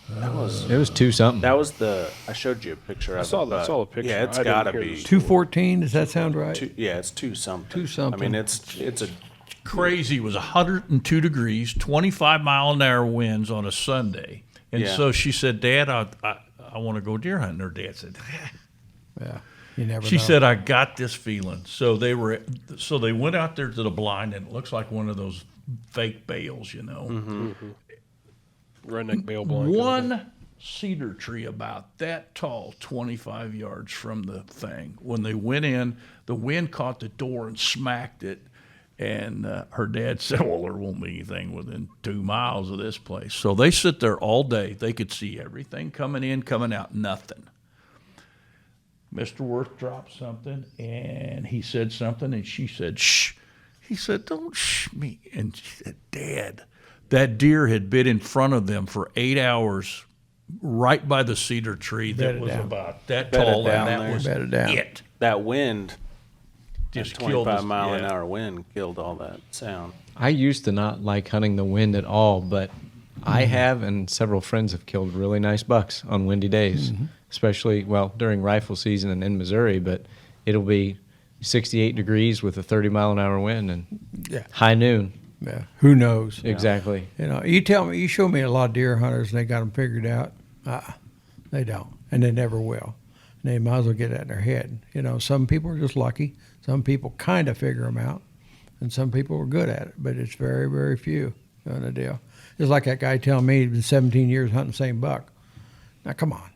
It was 2 something. That was I showed you a picture of it. I saw the picture. Yeah, it's got to be 214. Does that sound right? it's 2 something. 2 something. I mean, it's a crazy. It was 102 degrees, 25-mile-an-hour winds on a Sunday. And so she said, Dad, I want to go deer hunting. Her dad said, yeah. You never She know. said, I got this feeling. So they went out there to the blind, and it looks like one of those fake bales, Redneck bale blind. One cedar tree about that tall, 25 yards from the thing. When they went in, the wind caught the door and smacked it. And her dad said, well, there won't be anything within 2 miles of this place. So they sit there all day. They could see everything coming in, coming out, nothing. Mr. Worth dropped something, and he said something, and she said, shh. He said, don't shh me. And she said, Dad, that deer had been in front of them for 8 hours right by the cedar tree that was about that tall, and that was it. That wind, Just that killed 25 us. mile an Yeah. hour wind killed all that sound. I used to not like hunting the wind at all, but I have, and several friends have killed really nice bucks on windy days, especially, well, during rifle season and in Missouri, but it'll be 68 degrees with a 30-mile-an-hour wind and high noon. Yeah. Who knows? Exactly. You know, you show me a lot of deer hunters and they got them figured out. They don't, and they never will. And they might as well get that in their head. You know, some people are just lucky. Some people kind of figure them out, and some people are good at it. But it's very, very few on the deal. It's like that guy telling me he's been 17 years hunting the same buck. Now, come on.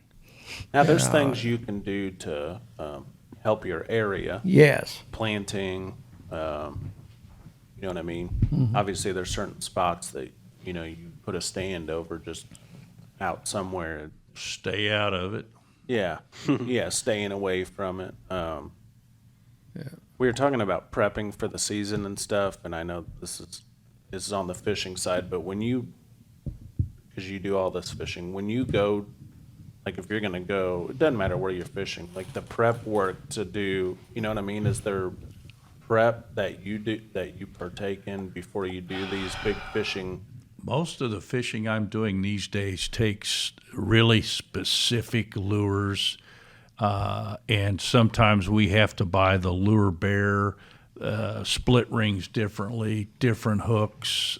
Now, there's things you can do to help your area. Yes. Planting, you know what I mean? Obviously, there's certain spots that, you know, you put a stand over just out somewhere. Stay out of it. Yeah, yeah, staying away from it. We were talking about prepping for the season and stuff, and I know this is on the fishing side, but when you, because you do all this fishing, when you go, like if you're gonna go, it doesn't matter where you're fishing, like the prep work to do, you know what I mean? Is there prep that you do, that you partake in before you do these big fishing? Most of the fishing I'm doing these days takes really specific lures, and sometimes we have to buy the lure bear, split rings differently, different hooks,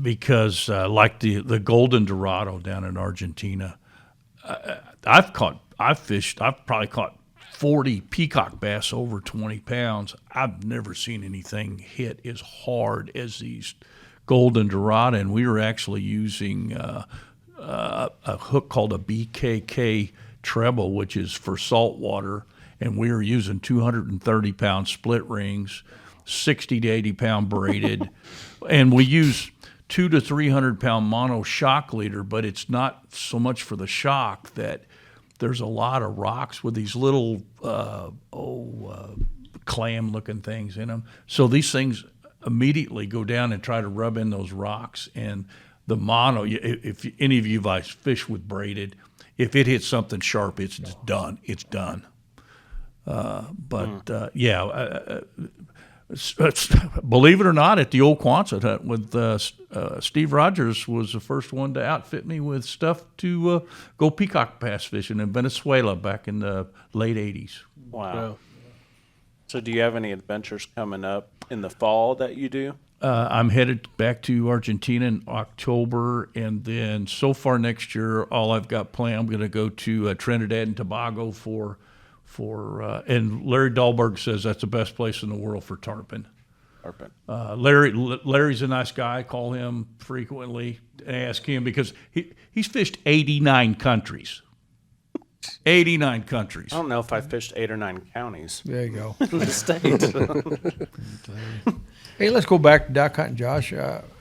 because like the golden dorado down in Argentina, I've probably caught 40 peacock bass over 20 pounds. I've never seen anything hit as hard as these golden dorado, and we were actually using a hook called a BKK treble, which is for saltwater, and we were using 230-pound split rings, 60 to 80-pound braided, and we use 200 to 300-pound mono shock leader, but it's not so much for the shock that there's a lot of rocks with these little clam-looking things in them. So these things immediately go down and try to rub in those rocks. And the mono, if any of you guys fish with braided, if it hits something sharp, it's done. It's done. Believe it or not, at the old Quonset hunt with Steve Rogers was the first one to outfit me with stuff to go peacock bass fishing in Venezuela back in the late 80s. Wow. So do you have any adventures coming up in the fall that you do? I'm headed back to Argentina in October, and then so far next year, all I've got planned, I'm going to go to Trinidad and Tobago and Larry Dahlberg says that's the best place in the world for tarpon. Larry's a nice guy. I call him frequently and ask him because he's fished 89 countries. 89 countries. I don't know if I fished 8 or 9 counties. There you go. in the state. Hey, let's go back to duck hunting, Josh.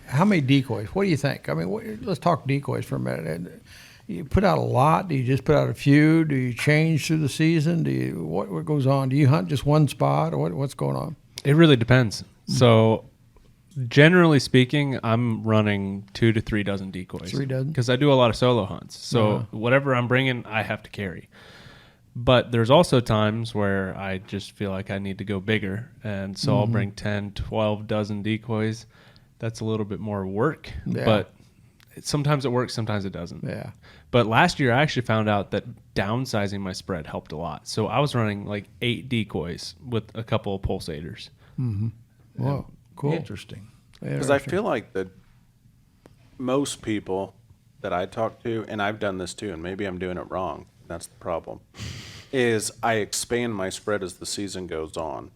How many decoys? What do you think? I mean, let's talk decoys for a minute. You put out a lot? Do you just put out a few? Do you change through the season? What goes on? Do you hunt just one spot, or what's going on? It really depends. So, generally speaking, I'm running 2 to 3 dozen decoys. 3 dozen? Because I do a lot of solo hunts. So, whatever I'm bringing, I have to carry. But there's also times where I just feel like I need to go bigger. And so I'll bring 10, 12 dozen decoys. That's a little bit more work. Yeah. But sometimes it works, sometimes it doesn't. Yeah. But last year, I actually found out that downsizing my spread helped a lot. So I was running like 8 decoys with a couple of pulsators. Wow, cool. Interesting. Because I feel like that most people that I talk to, and I've done this too, and maybe I'm doing it wrong, that's the problem, is I expand my spread as the season goes on.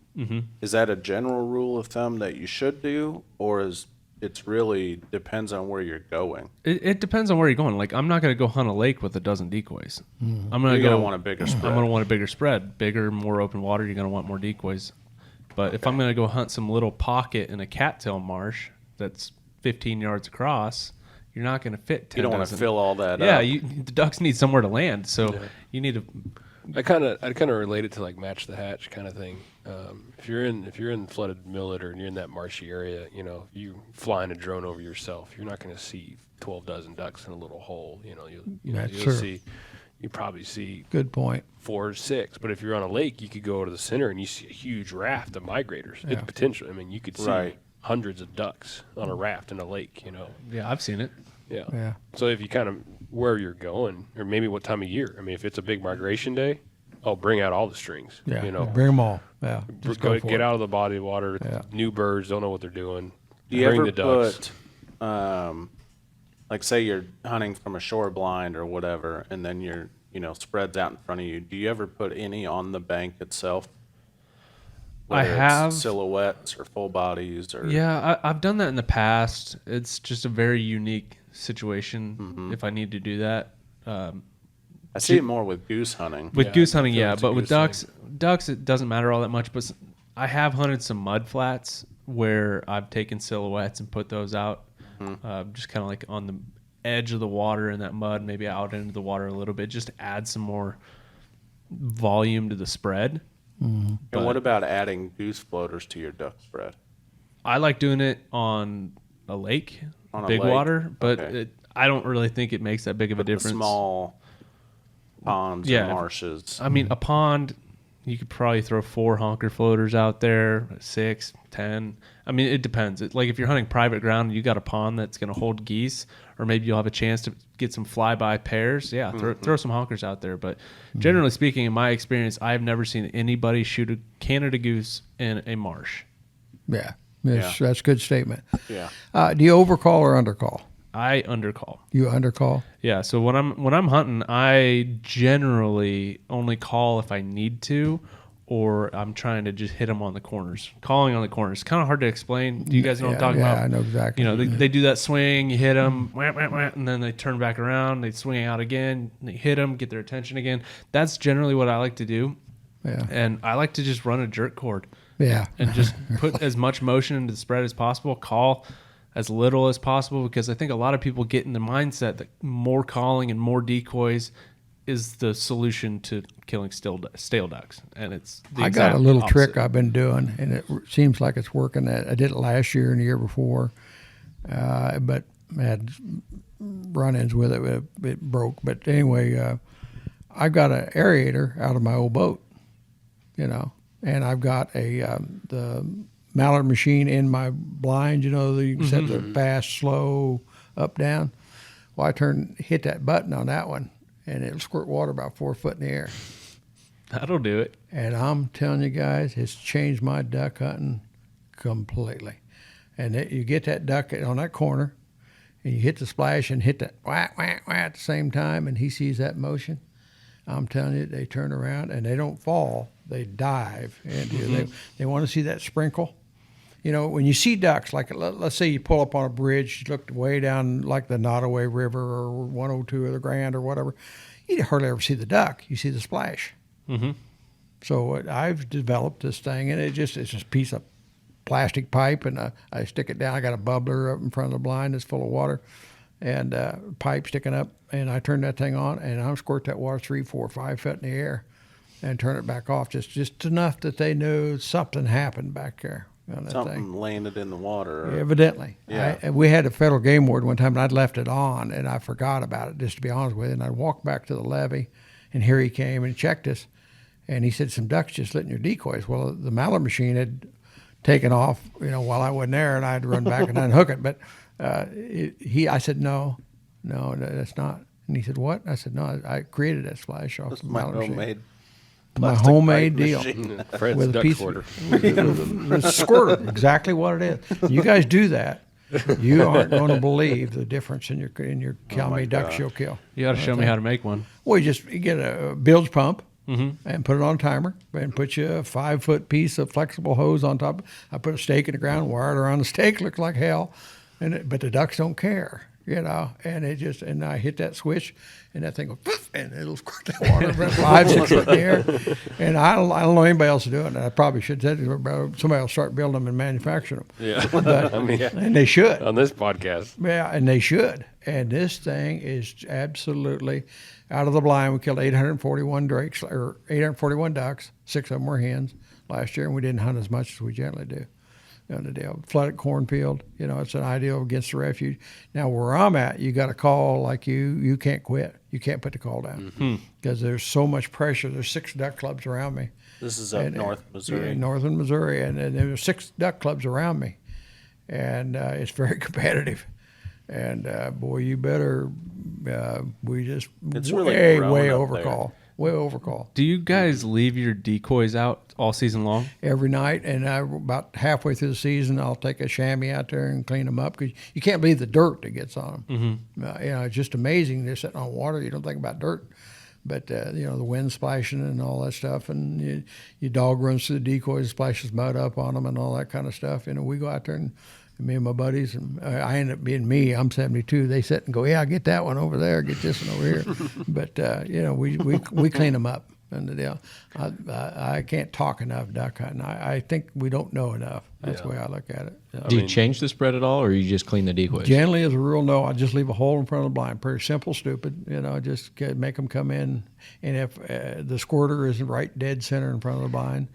Is that a general rule of thumb that you should do, or is it's really depends on where you're going? It depends on where you're going. Like, I'm not going to go hunt a lake with a dozen decoys. I'm going You're to going to want a bigger spread. I'm going to want a bigger spread, bigger, more open water. You're going to want more decoys. But if I'm going to go hunt some little pocket in a cattail marsh that's 15 yards across, you're not going to fit 10 You don't want to dozen. fill all that Yeah, up. the ducks need somewhere to land, so you need to. I kind of relate it to like match the hatch kind of thing. If you're in flooded millet or you're in that marshy area, you know, you flying a drone over yourself, you're not going to see 12 dozen ducks in a little hole. You know, you probably see Good point. 4 or 6. But if you're on a lake, you could go to the center and you see a huge raft of migrators. Yeah. It's potential. I mean, you could see Right. hundreds of ducks on a raft in a lake. You know. Yeah, I've seen it. Yeah. Yeah. So if you kind of where you're going, or maybe what time of year. I mean, if it's a big migration day, bring out all the strings. Yeah. You know, Bring them all. Yeah. Just go for get it. out of the body of water. Yeah. New birds don't know what they're doing. Do you Bring ever the ducks. put, like, say you're hunting from a shore blind or whatever, and then you're, spreads out in front of you. Do you ever put any on the bank itself? I Whether it's have. silhouettes or full bodies or Yeah, I've done that in the past. It's just a very unique situation Mm-hmm. if I need to do that. I see it more with goose hunting. With Yeah, goose I hunting, feel yeah, it's a but with goose ducks, it doesn't matter all that much. But I have hunted some mud flats where I've taken silhouettes and put those out, just kind of like on the edge of the water in that mud, maybe out into the water a little bit, just to add some more volume to the spread. And what about adding goose floaters to your duck spread? I like doing it on a lake, On a big lake? water, but Okay. I don't really think it makes that big of a But the difference. small ponds Yeah. and marshes. I mean, a pond, you could probably throw 4 honker floaters out there, 6, 10. I mean, it depends. Like if you're hunting private ground and you got a pond that's going to hold geese, or maybe you'll have a chance to get some flyby pairs. Yeah, throw some honkers out there. But generally speaking, in my experience, I've never seen anybody shoot a Canada goose in a marsh. Yeah. That's a good statement. Yeah. Do you overcall or undercall? I undercall. You undercall? Yeah, so when I'm hunting, I generally only call if I need to, or I'm trying to just hit them on the corners. Calling on the corners, kind of hard to explain. Do you guys know what I'm talking about? Yeah, I know exactly. You know, they do that swing, you hit them, and then they turn back around, they swing out again, they hit them, get their attention again. That's generally what I like to do, Yeah. and I like to just run a jerk cord Yeah. and just put as much motion into the spread as possible. Call as little as possible, because I think a lot of people get in the mindset that more calling and more decoys is the solution to killing stale ducks, and it's the I got exact a little opposite. trick I've been doing, and it seems like it's working. I did it last year and the year before, but I had run-ins with it. It broke. But anyway, I've got an aerator out of my old boat, and I've got the mallard machine in my blind. You can set the fast, slow, up, down. Well, I hit that button on that one, and it'll squirt water about 4 foot in the air. That'll do it. And I'm telling you guys, it's changed my duck hunting completely. And you get that duck on that corner, and you hit the splash and hit that wah, wah, wah at the same time, and he sees that motion. I'm telling you, they turn around, and they don't fall. They dive into you. They want to see that sprinkle. When you see ducks, like let's say you pull up on a bridge, you look way down like the Nottoway River or 102 or the Grand or whatever, you hardly ever see the duck. You see the splash. Mm-hmm. So I've developed this thing, and it's just a piece of plastic pipe, and I stick it down. I got a bubbler up in front of the blind that's full of water, and pipe sticking up, and I turn that thing on, and I'll squirt that water 3, 4, 5 foot in the air, and turn it back off, just enough that they know something happened back there on that Something thing. landed in the water. Evidently. Yeah. We had a federal game warden one time, and I'd left it on, and I forgot about it, just to be honest with you. And I walked back to the levee, and here he came and checked us, and he said, some ducks just lit in your decoys. Well, the mallard machine had taken off, while I wasn't there, and I had to run back and unhook it. But I said, no, that's not. And he said, what? I said, no, I created that splash off This the is my mallard machine. homemade My plastic homemade pipe deal. machine. Fred's With a duck piece quarter. with a squirter, exactly what it is. You guys do that, you aren't going to believe the difference in your how many ducks gosh. you'll kill. You got to show me how to make one. Well, you get a bilge pump and put it on a timer, and put you a 5 foot piece of flexible hose on top. I put a stake in the ground, wire it around the stake, looks like hell, but the ducks don't care. and I hit that switch, and that thing goes, poof, and it'll squirt that water 5, 6 foot in the air. And I don't know anybody else doing it. I probably should say somebody will start building them and manufacturing them. Yeah. But, I mean, and they should. on this podcast. Yeah, and they should. And this thing is absolutely out of the blind. We killed 841 drakes or 841 ducks. 6 of them were hens last year, and we didn't hunt as much as we generally do. The deal. Flooded cornfield, it's an ideal against the refuge. Now where I'm at, you got a call like you can't quit. You can't put the call down because there's so much pressure. There's 6 duck clubs around me. This is up north Missouri. Yeah, northern Missouri, and there's 6 duck clubs around me, and it's very competitive. And boy, you better. We just It's really way growing up overcall. Way overcall. Do you guys leave your decoys out all season long? Every night, and about halfway through the season, I'll take a chamois out there and clean them up because you can't believe the dirt that gets on them. It's just amazing. They're sitting on water. You don't think about dirt, but the wind splashing and all that stuff, and your dog runs through the decoys, splashes mud up on them, and all that kind of stuff. We go out there and me and my buddies, and I end up being me. I'm 72. They sit and go, yeah, get that one over there, get this one over here. But we clean them up. And the deal, I can't talk enough duck hunting. I think we don't know enough. That's the way I look at it. Do you change the spread at all, or you just clean the decoys? Generally, as a rule, no. I just leave a hole in front of the blind. Pretty simple, stupid. Just make them come in. And if the squirter is right dead center in front of the blind,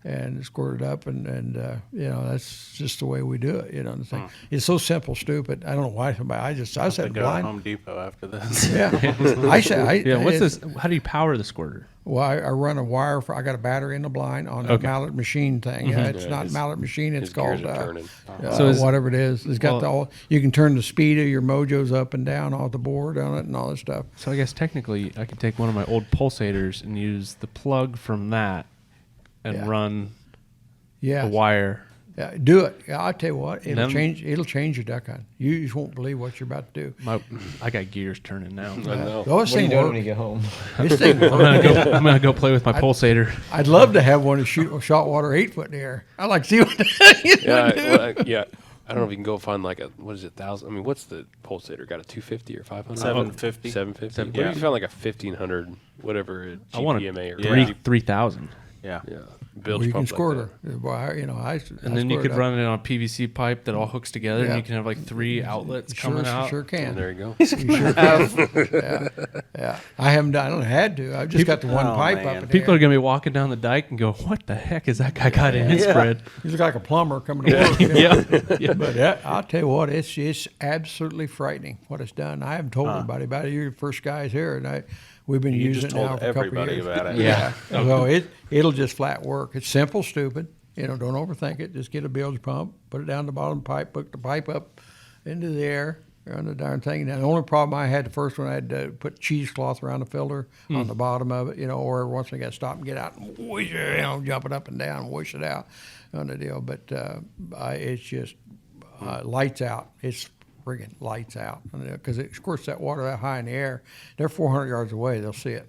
and squirt it up, and that's just the way we do it. The thing. It's so simple, stupid. I don't know why somebody. I said Go to blind. Home Depot after this. Yeah, I say. What's this? How do you power the squirter? Well, I run a wire I got a battery in the blind on a mallet machine thing. It's not mallet machine. It's His called gears are turning. whatever it is. It's got you can turn the speed of your mojos up and down off the board on it and all this stuff. So I guess technically I could take one of my old pulsators and use the plug from that and run Yeah, a wire. Yeah, do it. I'll tell you what, it'll Then- change your duck hunt. You just won't believe what you're about to do. I got gears turning now. I know. Those What are you things doing work. when you get home? This thing I'm works. gonna go play with my pulsator. I'd love to have one to shoot saltwater 8 foot in the air. I like to see what Yeah. I don't know if you can go find like a, what is it, 1,000? I mean, what's the pulsator? Got a 250 or 500? 750. 750. What if you found like a 1,500, whatever, I want GPMA or Yeah. 3,000. Yeah. Yeah. Well, Bilge you can pump squirt like her. Well, And then you squirt could up. run it on a PVC pipe that all hooks together, Yeah. and you can have like 3 outlets coming out. Sure that. can. And there you go. You sure can. Yeah. I haven't done. I don't had to. I've just got the one Oh, pipe man. up. In the People air. are gonna be walking down the dike and go, "What the heck is that guy got in his spread?" You look like a plumber coming to work. you know? Yeah. But I'll tell you what, it's absolutely frightening what it's done. I haven't told anybody about it. You're the first guys here, and we've been You using just it now told for a couple everybody years. about it. Yeah. So it'll just flat work. It's simple, stupid. Don't overthink it. Just get a bilge pump, put it down the bottom pipe, hook the pipe up into the air, on the darn thing. Now, the only problem I had, the first one, I had to put cheesecloth around the filter on the bottom of it, or every once in a while I got to stop and get out and whoosh it, jump it up and down, whoosh it out on the deal. But it's just lights out. It's friggin' lights out. Because it squirts that water that high in the air. They're 400 yards away. They'll see it.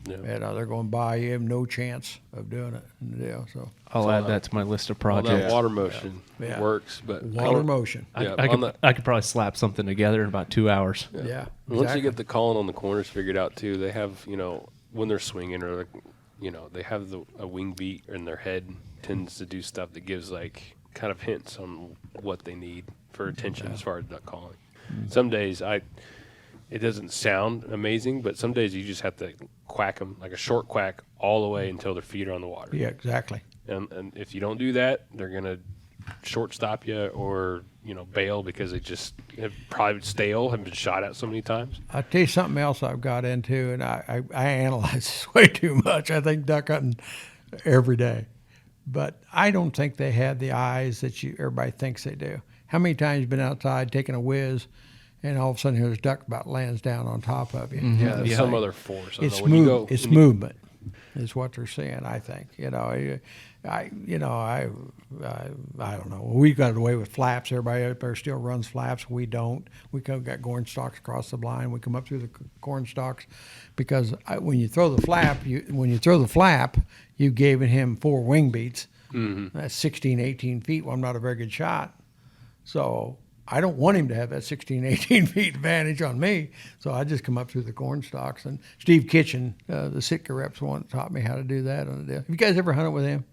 Yeah. And they're going by. You have no chance of doing it. And the deal. So I'll add that to my list of All that projects. water motion Yeah. works, but water motion. Yeah, I on could probably slap something together in about 2 hours. Yeah. Once you exactly. get the calling on the corners figured out too, they have, when they're swinging or, they have a wing beat and their head tends to do stuff that gives like kind of hints on what they need for attention as far as duck calling. Some days it doesn't sound amazing, but some days you just have to quack them like a short quack all the way until their feet are on the water. Yeah, exactly. And if you don't do that, they're going to shortstop you or, bail because they just have probably stale, have been shot at so many times. I'll tell you something else I've got into, and I analyze this way too much. I think duck hunting every day. But I don't think they have the eyes that everybody thinks they do. How many times you been outside taking a whiz, and all of a sudden there's a duck about lands down on top of you? Yeah, there's some other force. I It's don't know, when you move. go- It's when you- movement, is what they're saying. I think. I don't know. We got away with flaps. Everybody out there still runs flaps. We don't. We got corn stalks across the blind. We come up through the corn stalks because when you throw the flap, you've given him 4 wing beats. That's 16, 18 feet. Well, I'm not a very good shot. So I don't want him to have that 16, 18 feet advantage on me. So I just come up through the corn stalks. And Steve Kitchen, the Sitka rep's one that taught me how to do that. Have you guys ever hunted with him?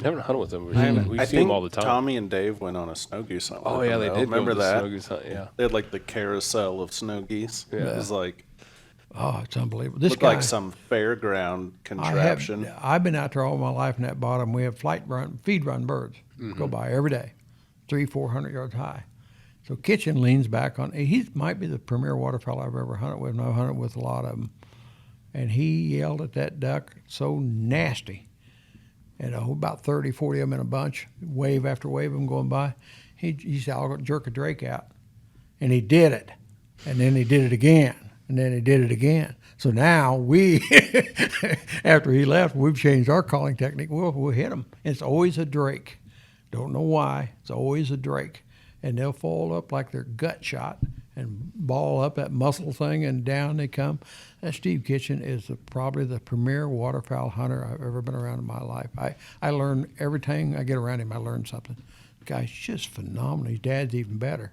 I haven't hunted with them. We I see them think all the time. Tommy and Dave went on a snow goose hunt. Oh with yeah, them, they though. did. Remember go to the that? snow goose hunt, yeah. They had like the carousel of snow geese. Yeah. It was like Oh, it's unbelievable. This looked guy, like some fairground contraption. I've been out there all my life in that bottom. We have feed run birds go by every day, 300-400 yards high. So Kitchen leans back on. He might be the premier waterfowl I've ever hunted with, and I've hunted with a lot of them. And he yelled at that duck so nasty. And about 30, 40 of them in a bunch, wave after wave of them going by. He said, I'll go jerk a drake out. And he did it. And then he did it again. And then he did it again. So now we, after he left, we've changed our calling technique. We'll hit them. It's always a drake. Don't know why. It's always a drake. And they'll fall up like they're gut shot and ball up that muscle thing, and down they come. That Steve Kitchen is probably the premier waterfowl hunter I've ever been around in my life. I learn every time I get around him, I learn something. The guy's just phenomenal. His dad's even better.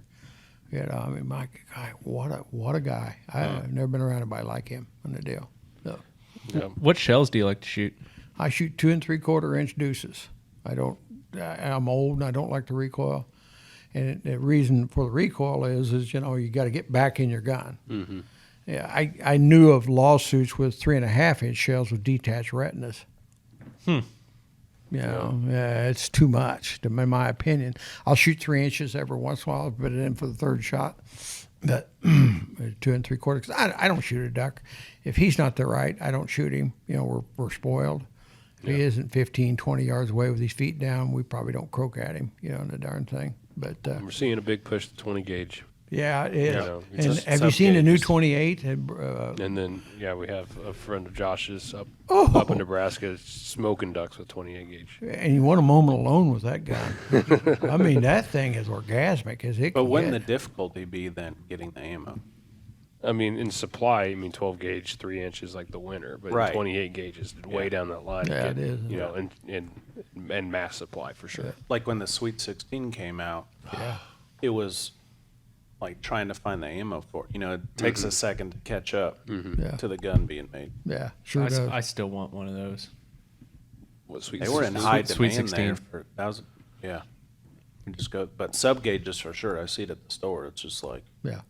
You know, I mean, my guy, what a guy. I've never been around anybody like him on the deal. So, Yeah. What shells do you like to shoot? I shoot 2 3/4 inch deuces. I'm old and I don't like to recoil. And the reason for the recoil is you got to get back in your gun. Mm-hmm. Yeah, I knew of lawsuits with 3.5 inch shells with detached retinas. It's too much, in my opinion. I'll shoot 3 inches every once in a while, put it in for the third shot. But 2 3/4, because I don't shoot a duck. If he's not the right, I don't shoot him. We're spoiled. If he isn't 15, 20 yards away with his feet down, we probably don't croak at him, the darn thing. But We're seeing a big push to 20 gauge. yeah, it is. Yeah, And it's have you seen the new sub-gauges. 28? And then, we have a friend of Josh's up Oh. in Nebraska smoking ducks with 28 gauge. And you want a moment alone with that gun. I mean, that thing is orgasmic as it But can wouldn't the get. difficulty be then getting the ammo? I mean, in supply, 12 gauge, 3 inches like the winter, but Right. 28 gauge is way down that line. to Yeah, get, it is. And mass supply for sure. Like when the Sweet 16 came out, Yeah. it was like trying to find the ammo for it. It takes a second to catch up Yeah. to the gun being made. Yeah, sure I, does. I still want one of those. What sweet They were in sweet- high Sweet demand 16. there for yeah. You just go, but sub gauges for sure. I see it at the store. It's just like Yeah.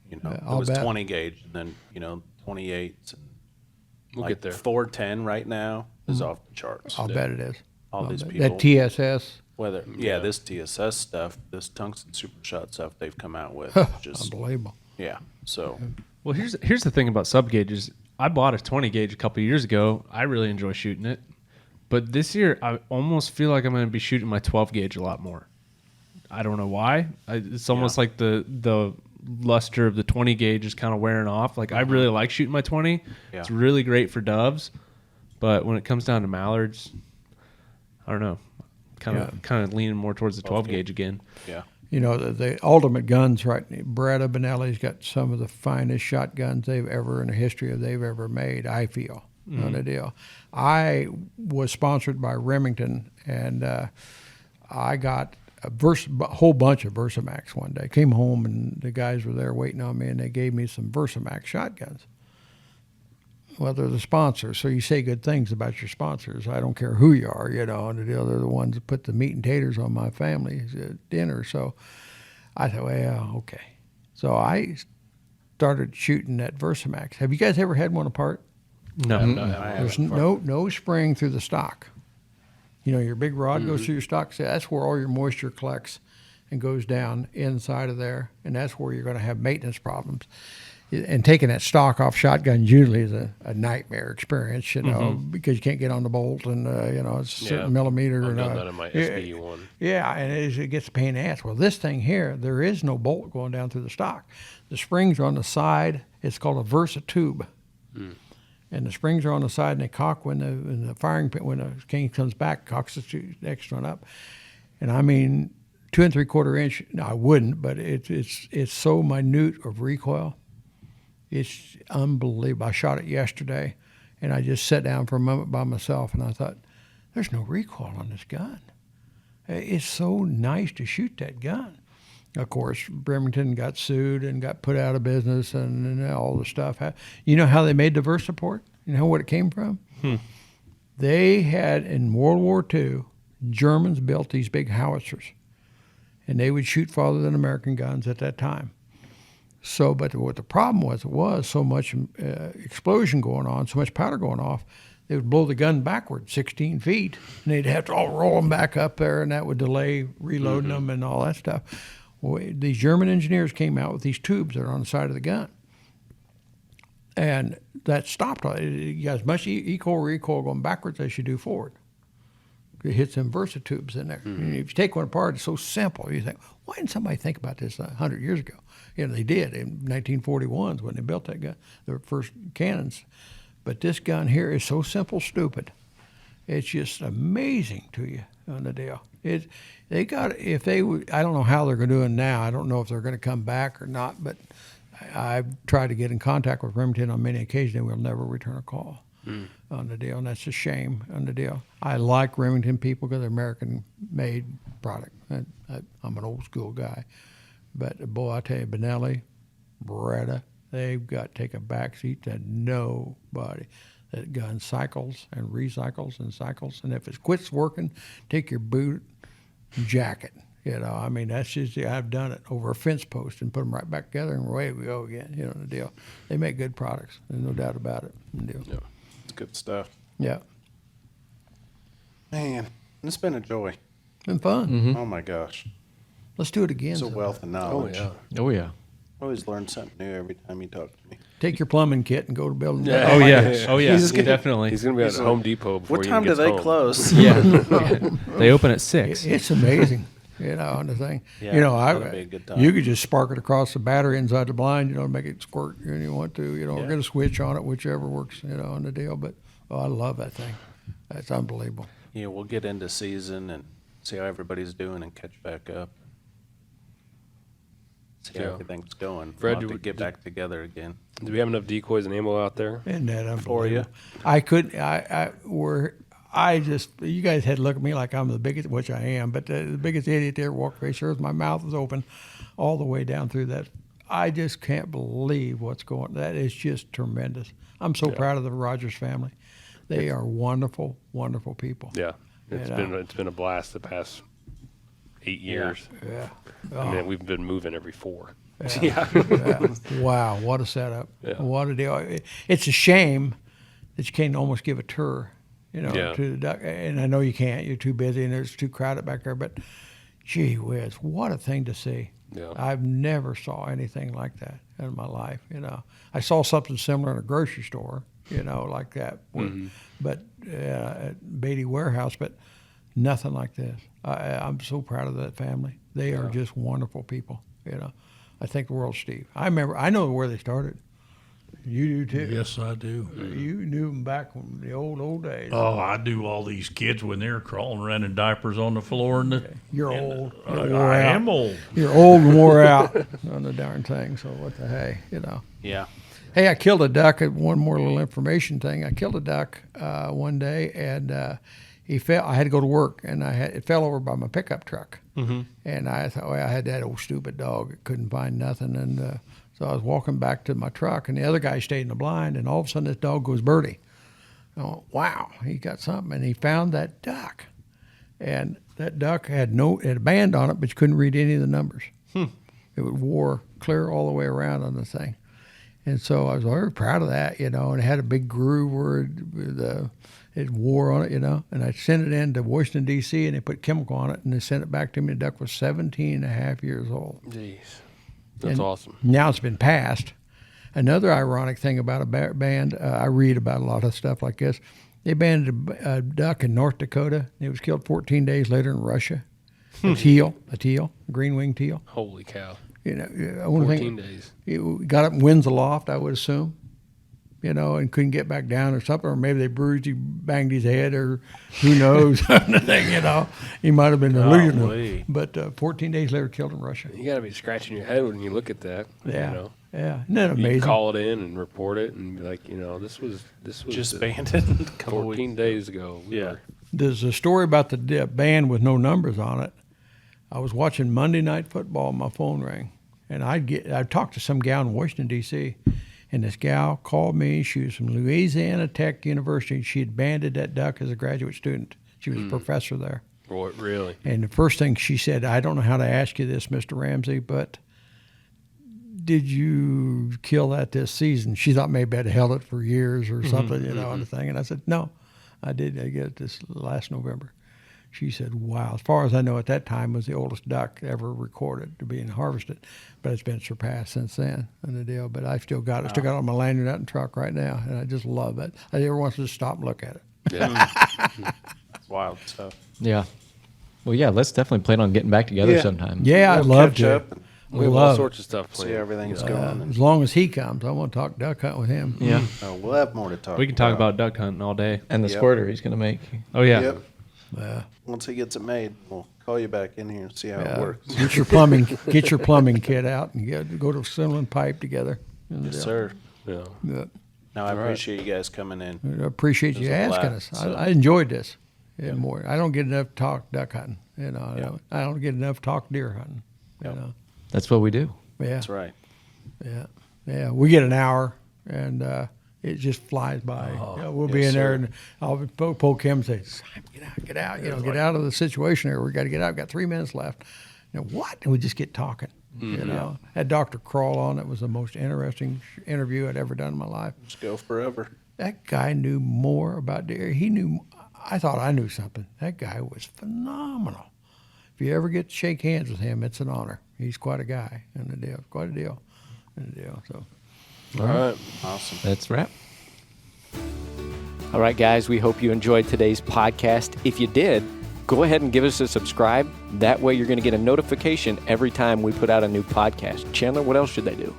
it I'll was bet. 20 gauge, and then 28s. And We'll like get there. 410 right now is off the charts. I'll bet it is. All I'll these bet. people- That TSS, Whether this TSS stuff, this tungsten super shot stuff they've come out with, just unbelievable. yeah. So Well, here's the thing about sub gauges. I bought a 20 gauge a couple years ago. I really enjoy shooting it, but this year I almost feel like I'm going to be shooting my 12 gauge a lot more. I don't know why. It's almost like the luster of the 20 gauge is kind of wearing off. Like I really like shooting my 20. Yeah. It's really great for doves, but when it comes down to mallards, I don't know. Kind of leaning more towards the 12 gauge again. yeah. The ultimate guns, right? Brad Abinelli's got some of the finest shotguns they've ever made, I feel, on the deal. I was sponsored by Remington, and I got a whole bunch of Versamax one day. Came home, and the guys were there waiting on me, and they gave me some Versamax shotguns. Well, they're the sponsors, so you say good things about your sponsors. I don't care who you are, and they're the ones that put the meat and taters on my family's dinner. So I thought, well, okay. So I started shooting that Versamax. Have you guys ever had one apart? No. There's no spring through the stock. Your big rod goes through your stock. So that's where all your moisture collects and goes down inside of there, and that's where you're going to have maintenance problems. And taking that stock off shotguns usually is a nightmare experience, because you can't get on the bolt, and it's a certain millimeter. I've and, done that in my SBU one. Yeah, and it gets a pain in the ass. Well, this thing here, there is no bolt going down through the stock. The springs are on the side. It's called a Versa tube. And the springs are on the side, and they cock when the firing pin, when the king comes back, cocks the next one up. And I mean, 2 3/4 inch. No, I wouldn't, but it's so minute of recoil. It's unbelievable. I shot it yesterday, and I just sat down for a moment by myself, and I thought, there's no recoil on this gun. It's so nice to shoot that gun. Of course, Remington got sued and got put out of business and all the stuff. You know how they made the VersaPort? You know what it came from? They had, in World War II, Germans built these big howitzers, and they would shoot farther than American guns at that time. So, but what the problem was so much explosion going on, so much powder going off, they would blow the gun backward 16 feet, and they'd have to all roll them back up there, and that would delay reloading them and all that stuff. Well, these German engineers came out with these tubes that are on the side of the gun, and that stopped. You got as much recoil going backwards as you do forward. It hits them Versa tubes in there. And if you take one apart, it's so simple. You think, why didn't somebody think about this 100 years ago? You know, they did in 1941 when they built that gun, their first cannons. But this gun here is so simple, stupid. It's just amazing to you on the deal. I don't know how they're going to do it now. I don't know if they're going to come back or not, but I've tried to get in contact with Remington on many occasions, and we'll never return a call on the deal, and that's a shame on the deal. I like Remington people because they're American-made product. I'm an old-school guy. But, boy, I tell you, Benelli, Beretta, they've got to take a backseat to nobody. That gun cycles and recycles and cycles, and if it quits working, take your boot and jack it. You know, I mean, that's just, I've done it over a fence post and put them right back together, and away we go again. You know the deal. They make good products. There's no doubt about it. The deal. Yeah, it's good stuff. Yeah. Man, it's been a joy. Been fun. Oh my gosh, Let's do it again. it's a wealth of knowledge. Oh yeah. Always learn something new every time you talk to me. Take your plumbing kit and go to building. Yeah. Oh yeah. Oh yeah. Definitely. He's going to be at Home Depot before What he time even do gets they home. close? Yeah. They open at 6. It's amazing. You know, and the thing, Yeah, you know, that'll be a good time. you could just spark it across the battery inside the blind, you know, make it squirt when you want to, you know, or get a switch on it, whichever works, you know, on the deal. But, I love that thing. That's unbelievable. Yeah, we'll get into season and see how everybody's doing and catch back up. See how Yeah. everything's going. Fred, We'll have do to we- get back together again. Do we have enough decoys and ammo out there? Isn't that For you. unbelievable? You guys had to look at me like I'm the biggest, which I am, but the biggest idiot there walked face sure as my mouth was open all the way down through that. I just can't believe what's going. That is just tremendous. I'm so proud of the Rogers family. They are wonderful, wonderful people. Yeah. It's Yeah. been a blast the past 8 years. Yeah. I mean, we've been moving every 4. Yeah. Wow, what a setup. Yeah. What a deal. It's a shame that you can't almost give a tour, you know, Yeah. to the duck. And I know you can't. You're too busy and it's too crowded back there. But, gee whiz, what a thing to see. Yeah. I've never saw anything like that in my life, you know. I saw something similar in a grocery store, you know, like that. But at Beatty Warehouse, but nothing like this. I'm so proud of that family. They are just wonderful people, you know. I think the world, Steve. I know where they started. You do too. Yes, I do. You knew them back from the old days. Oh, I do all these kids when they're crawling around in diapers on the floor. And You're old. You're I wore out. am old. You're old and wore out on the darn thing. So what the hey, you know. Yeah. Hey, I killed a duck. One more little information thing. I killed a duck one day, and he fell. I had to go to work, and it fell over by my pickup truck. And I thought, well, I had that old stupid dog. It couldn't find nothing, and so I was walking back to my truck, and the other guy stayed in the blind, and all of a sudden this dog goes birdie. I went, wow, he got something, and he found that duck, and that duck had a band on it, but you couldn't read any of the numbers. It wore clear all the way around on the thing. And so I was very proud of that, you know, and it had a big groove where it wore on it, you know. And I sent it in to Washington, D.C., and they put chemical on it, and they sent it back to me. The duck was 17 and a half years old. Jeez. That's And awesome. Now it's been passed. Another ironic thing about a band, I read about a lot of stuff like this. They banned a duck in North Dakota. It was killed 14 days later in Russia. A teal, green-winged teal. Holy cow. You know, I want to 14 think days. it got up in winds aloft, I would assume, you know, and couldn't get back down or something, or maybe they bruised him, banged his head, or who knows, you know. He might have been delusional. Golly. But 14 days later, killed in Russia. You got to be scratching your head when you look at that. Yeah, You know? yeah. Isn't that You amazing? call it in and report it and be like, you know, this was Just banded a couple 14 weeks. days ago. Yeah. There's a story about the band with no numbers on it. I was watching Monday Night Football. My phone rang, and I'd talk to some gal in Washington D.C. And this gal called me. She was from Louisiana Tech University. She had banded that duck as a graduate student. She was a professor there. What, really? And the first thing she said, I don't know how to ask you this, Mr. Ramsey, but did you kill that this season? She thought maybe I'd held it for years or something, and the thing. And I said, no, I did. I get it this last November. She said, wow, as far as I know at that time was the oldest duck ever recorded to being harvested, but it's been surpassed since then and the deal. But I still got it. Still got it on my lanyard out in the truck right now, and I just love it. I never want to just stop and look at it. Yeah. It's wild stuff. Yeah. Well, yeah, let's definitely plan on getting back together sometime. Yeah, I'd love catch to. up and We have all sorts of stuff see planned. how everything's going. As long as he comes, I want to talk duck hunt with him. Yeah. We'll have more to talk. We can talk about duck hunting all day. And the Yep. squirter he's going to make. Oh yeah. Yep. Yeah. Once he gets it made, we'll call you back in here and see how it works. Get your plumbing kit out and go to ceiling and pipe together. Yes, sir. Yeah. Yeah. No, I appreciate you guys coming in. I appreciate you There's a asking lot, us. so- I enjoyed this. Yeah, more. I don't get enough talk duck hunting. I don't get enough talk deer hunting. You know. That's what we do. Yeah. That's right. Yeah. We get an hour, and it just flies by. We'll be in there, and I'll poke him and say, "Simon, get out. Get out of the situation here. We got to get out. We've got 3 minutes left." What? And we just get talking. Had Dr. Crawl on. It was the most interesting interview I'd ever done in my life. Just go forever. That guy knew more about deer. I thought I knew something. That guy was phenomenal. If you ever get to shake hands with him, it's an honor. He's quite a guy and a deal. Quite a deal. And a deal. So. All right. Awesome. That's a wrap. All right, guys, we hope you enjoyed today's podcast. If you did, go ahead and give us a subscribe. That way you're going to get a notification every time we put out a new podcast. Chandler, what else should they do?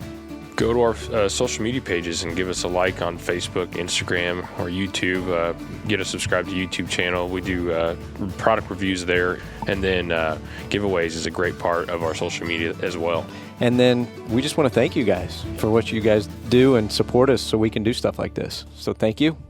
Go to our social media pages and give us a like on Facebook, Instagram, or YouTube. Get a subscribe to YouTube channel. We do product reviews there. And then giveaways is a great part of our social media as well. And then we just want to thank you guys for what you guys do and support us so we can do stuff like this. So thank you.